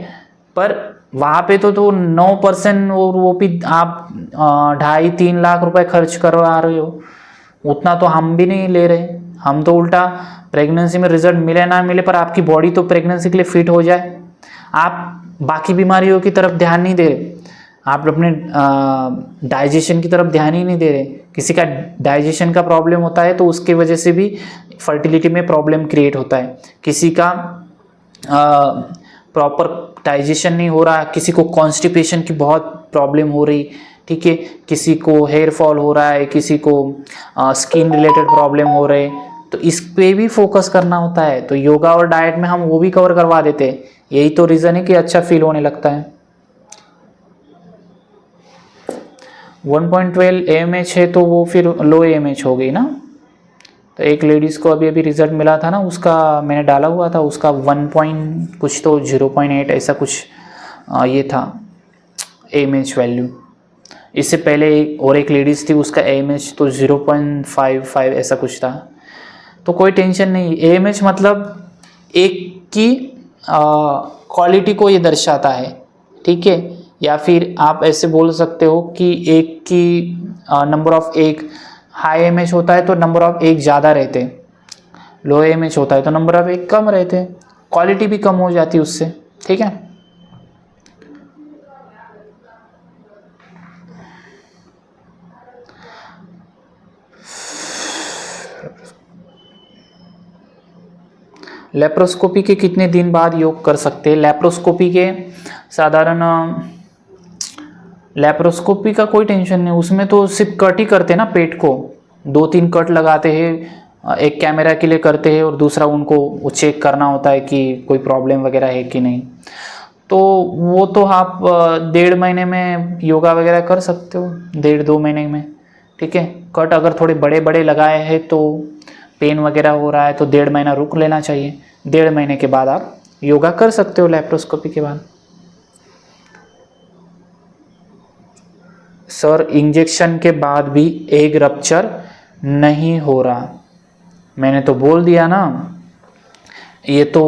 पर वहाँ पे तो 9%, और वो भी आप 2.5-3 लाख रुपए खर्च करवा रहे हो, उतना तो हम भी नहीं ले रहे, हम तो उल्टा प्रेगनेंसी में रिजल्ट मिले ना मिले पर आपकी बॉडी तो प्रेगनेंसी के लिए फिट हो जाए, आप बाकी बीमारियों की तरफ ध्यान नहीं दे रहे, आप अपने डाइजेशन की तरफ ध्यान ही नहीं दे रहे। किसी का डाइजेशन का प्रॉब्लम होता है तो उसके वजह से भी फर्टिलिटी में प्रॉब्लम क्रिएट होता है। किसी का प्रॉपर डाइजेशन नहीं हो रहा, किसी को कॉन्स्टिपेशन की बहुत प्रॉब्लम हो रही, ठीक है, किसी को हेयर फॉल हो रहा है, किसी को स्किन रिलेटेड प्रॉब्लम हो रहे, तो इस पे भी फोकस करना होता है। तो योगा और डाइट में हम वो भी कवर करवा देते हैं। यही तो रीज़न है कि अच्छा फील होने लगता है। 1.12 AMH है तो वो फिर लो AMH हो गई ना। तो एक लेडीज़ को अभी रिज़ल्ट मिला था ना, उसका मैंने डाला हुआ था, उसका 1 पॉइंट कुछ तो 0.8 ऐसा कुछ ये था AMH वैल्यू। इससे पहले एक लेडीज़ थी, उसका AMH तो 0.55 ऐसा कुछ था। तो कोई टेंशन नहीं। AMH मतलब एक की क्वालिटी को ये दर्शाता है, ठीक है, या फिर आप ऐसे बोल सकते हो कि एक की नंबर ऑफ एक हाई AMH होता है तो नंबर ऑफ एक ज़्यादा रहते, लो AMH होता है तो नंबर ऑफ एक कम रहते, क्वालिटी भी कम हो जाती है उससे, ठीक है। लेप्रोस्कोपी के कितने दिन बाद योग कर सकते हैं? लेप्रोस्कोपी के साधारण लेप्रोस्कोपी का कोई टेंशन नहीं, उसमें तो सिर्फ कट ही करते हैं ना, पेट को 2-3 कट लगाते हैं, एक कैमरा के लिए करते हैं और दूसरा उनको चेक करना होता है कि कोई प्रॉब्लम वगैरह है कि नहीं। तो वो तो आप 1.5 महीने में योगा वगैरह कर सकते हो, 1.5-2 महीने में, ठीक है। कट अगर थोड़े बड़े बड़े लगाए हैं तो पेन वगैरह हो रहा है तो 1.5 महीना रुक लेना चाहिए। 1.5 महीने के बाद आप योगा कर सकते हो लेप्रोस्कोपी के बाद। सर इंजेक्शन के बाद भी एग रप्चर नहीं हो रहा? मैंने तो बोल दिया ना, ये तो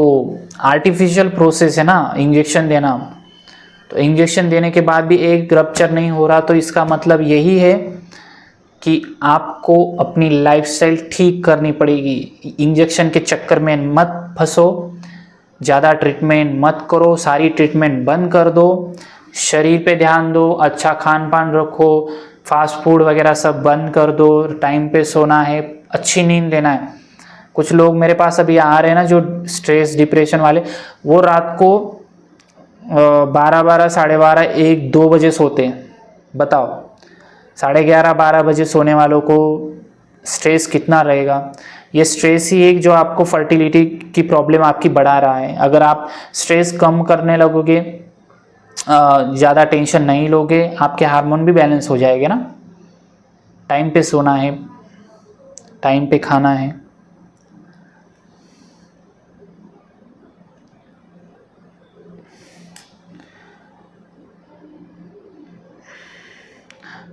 आर्टिफिशियल प्रोसेस है ना इंजेक्शन देना। तो इंजेक्शन देने के बाद भी एग रप्चर नहीं हो रहा तो इसका मतलब यही है कि आपको अपनी लाइफस्टाइल ठीक करनी पड़ेगी। इंजेक्शन के चक्कर में मत फंसो, ज़्यादा ट्रीटमेंट मत करो, सारी ट्रीटमेंट बंद कर दो, शरीर पे ध्यान दो, अच्छा खान पान रखो, फास्ट फूड वगैरह सब बंद कर दो, टाइम पे सोना है, अच्छी नींद लेना है। कुछ लोग मेरे पास अभी आ रहे हैं ना जो स्ट्रेस डिप्रेशन वाले, वो रात को 12 साढ़े 12 1 2 बजे सोते हैं। बताओ 11:30 12 बजे सोने वालों को स्ट्रेस कितना रहेगा। ये स्ट्रेस ही एक जो आपको फर्टिलिटी की प्रॉब्लम आपकी बढ़ा रहा है। अगर आप स्ट्रेस कम करने लगोगे, ज़्यादा टेंशन नहीं लोगे, आपके हार्मोन भी बैलेंस हो जाएंगे ना। टाइम पे सोना है, टाइम पे खाना है।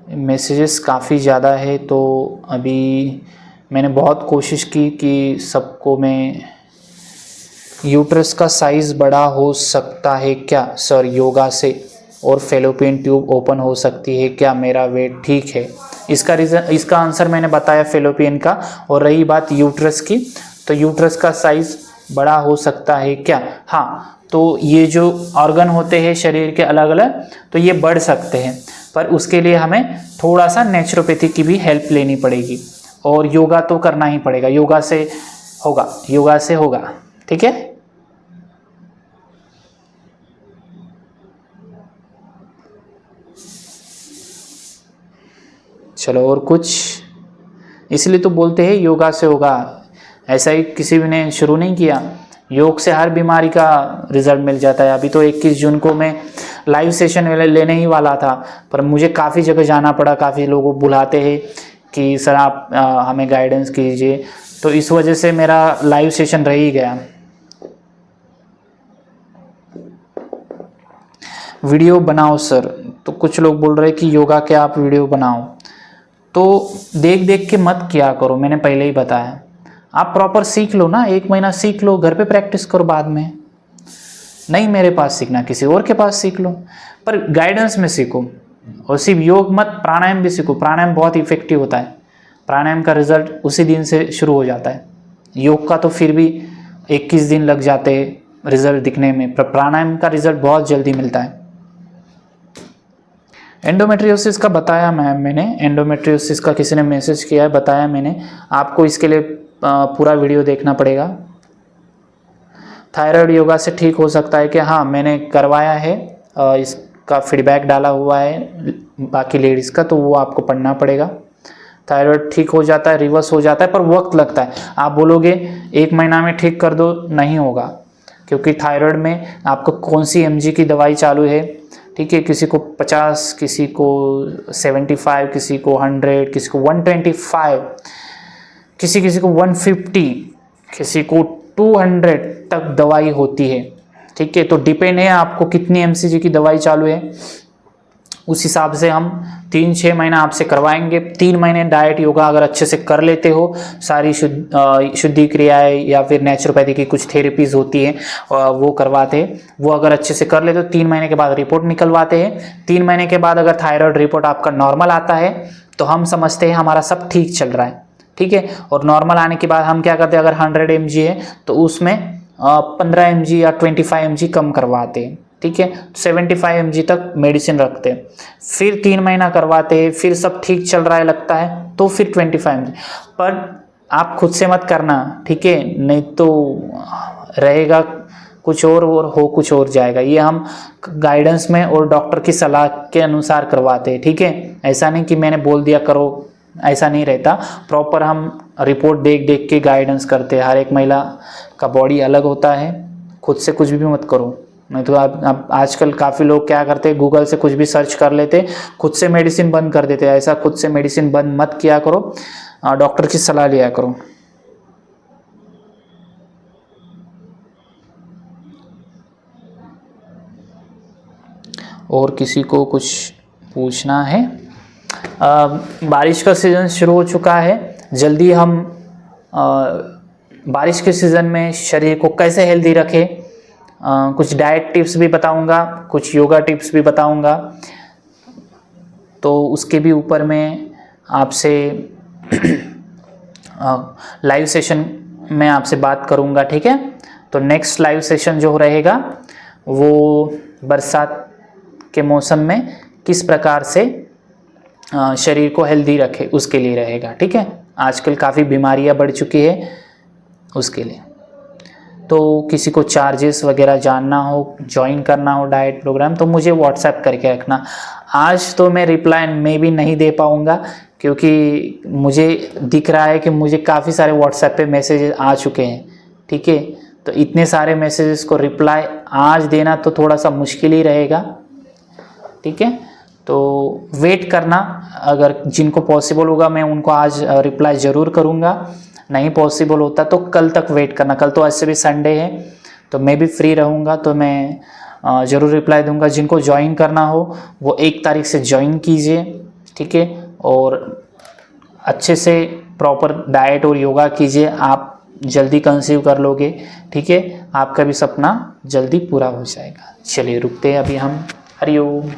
मैसेजेस काफ़ी ज़्यादा है तो अभी मैंने बहुत कोशिश की कि सबको मैं यूट्रस का साइज़ बड़ा हो सकता है क्या सर योगा से, और फेलोपियन ट्यूब ओपन हो सकती है क्या, मेरा वेट ठीक है? इसका आंसर मैंने बताया फेलोपियन का। और रही बात यूट्रस की, तो यूट्रस का साइज़ बड़ा हो सकता है क्या? हाँ, तो ये जो ऑर्गन होते हैं शरीर के अलग अलग, तो ये बढ़ सकते हैं, पर उसके लिए हमें थोड़ा सा नेचुरोपैथी की भी हेल्प लेनी पड़ेगी और योगा तो करना ही पड़ेगा। योगा से होगा, ठीक है। चलो और कुछ, इसलिए तो बोलते हैं योगा से होगा, ऐसा ही किसी ने शुरू नहीं किया। योग से हर बीमारी का रिजल्ट मिल जाता है। अभी तो 21 जून को मैं लाइव सेशन लेने ही वाला था, पर मुझे काफ़ी जगह जाना पड़ा, काफ़ी लोगों बुलाते हैं कि सर आप हमें गाइडेंस कीजिए, तो इस वजह से मेरा लाइव सेशन रह ही गया। वीडियो बनाओ सर, तो कुछ लोग बोल रहे हैं कि योगा के आप वीडियो बनाओ, तो देख देख के मत किया करो, मैंने पहले ही बताया। आप प्रॉपर सीख लो ना, 1 महीना सीख लो, घर पे प्रैक्टिस करो, बाद में नहीं मेरे पास सीखना किसी और के पास सीख लो, पर गाइडेंस में सीखो। और सिर्फ योग मत, प्राणायाम भी सीखो, प्राणायाम बहुत इफेक्टिव होता है। प्राणायाम का रिजल्ट उसी दिन से शुरू हो जाता है। योग का तो फिर भी 21 दिन लग जाते हैं रिजल्ट दिखने में, पर प्राणायाम का रिजल्ट बहुत जल्दी मिलता है। एंडोमेट्रियोसिस का बताया मैंने, एंडोमेट्रियोसिस का किसी ने मैसेज किया है, बताया मैंने आपको, इसके लिए पूरा वीडियो देखना पड़ेगा। थायराइड योगा से ठीक हो सकता है कि हाँ, मैंने करवाया है, इसका फीडबैक डाला हुआ है बाकी लेडीज़ का, तो वो आपको पढ़ना पड़ेगा। थायराइड ठीक हो जाता है, रिवर्स हो जाता है, पर वक्त लगता है। आप बोलोगे 1 महीना में ठीक कर दो, नहीं होगा, क्योंकि थायराइड में आपको कौन सी mg की दवाई चालू है, ठीक है। किसी को 50, किसी को 75, किसी को 100, किसी को 125, किसी को 150, किसी को 200 तक दवाई होती है, ठीक है। तो डिपेंड है आपको कितनी mcg की दवाई चालू है, उस हिसाब से हम 3-6 महीना आपसे करवाएंगे। 3 महीने डाइट योगा अगर अच्छे से कर लेते हो, सारी शुद्धि क्रियाएं या फिर नेचुरोपैथी की कुछ थेरेपीज होती है वो करवाते हैं, वो अगर अच्छे से कर लेते हो 3 महीने के बाद रिपोर्ट निकलवाते हैं। 3 महीने के बाद अगर थायराइड रिपोर्ट आपका नॉर्मल आता है तो हम समझते हैं हमारा सब ठीक चल रहा है, ठीक है। और नॉर्मल आने के बाद हम क्या करते हैं, अगर 100 mg है तो उसमें 15 mg या 25 mg कम करवाते हैं, ठीक है। 75 mg तक मेडिसिन रखते हैं, फिर 3 महीना करवाते हैं, फिर सब ठीक चल रहा है लगता है तो फिर 25 mg। पर आप खुद से मत करना, ठीक है, नहीं तो रहेगा कुछ और हो कुछ और जाएगा। ये हम गाइडेंस में और डॉक्टर की सलाह के अनुसार करवाते हैं, ठीक है। ऐसा नहीं कि मैंने बोल दिया करो, ऐसा नहीं रहता। प्रॉपर हम रिपोर्ट देख देख के गाइडेंस करते हैं। हर एक महिला का बॉडी अलग होता है, खुद से कुछ भी मत करो, नहीं तो आप आजकल काफ़ी लोग क्या करते हैं, गूगल से कुछ भी सर्च कर लेते, खुद से मेडिसिन बंद कर देते हैं। ऐसा खुद से मेडिसिन बंद मत किया करो, डॉक्टर की सलाह लिया करो। और किसी को कुछ पूछना है? बारिश का सीज़न शुरू हो चुका है, जल्दी हम बारिश के सीज़न में शरीर को कैसे हेल्दी रखें, कुछ डाइट टिप्स भी बताऊंगा, कुछ योगा टिप्स भी बताऊंगा, तो उसके भी ऊपर मैं आपसे लाइव सेशन में आपसे बात करूंगा, ठीक है। तो नेक्स्ट लाइव सेशन जो रहेगा वो बरसात के मौसम में किस प्रकार से शरीर को हेल्दी रखे उसके लिए रहेगा, ठीक है। आजकल काफ़ी बीमारियां बढ़ चुकी है उसके लिए। तो किसी को चार्जेस वगैरह जानना हो, ज्वाइन करना हो डाइट प्रोग्राम, तो मुझे व्हाट्सएप करके रखना। आज तो मैं रिप्लाई में भी नहीं दे पाऊँगा, क्योंकि मुझे दिख रहा है कि मुझे काफ़ी सारे व्हाट्सएप पे मैसेजेस आ चुके हैं, ठीक है। तो इतने सारे मैसेजेस को रिप्लाई आज देना तो थोड़ा सा मुश्किल ही रहेगा, ठीक है। तो वेट करना, अगर जिनको पॉसिबल होगा मैं उनको आज रिप्लाई ज़रूर करूँगा, नहीं पॉसिबल होता तो कल तक वेट करना। कल तो ऐसे भी संडे है तो मैं भी फ्री रहूँगा, तो मैं ज़रूर रिप्लाई दूंगा। जिनको ज्वाइन करना हो वो 1 तारीख से ज्वाइन कीजिए, ठीक है। और अच्छे से प्रॉपर डाइट और योगा कीजिए, आप जल्दी कंसीव कर लोगे, ठीक है। आपका भी सपना जल्दी पूरा हो जाएगा। चलिए रुकते हैं अभी हम। हरिओम।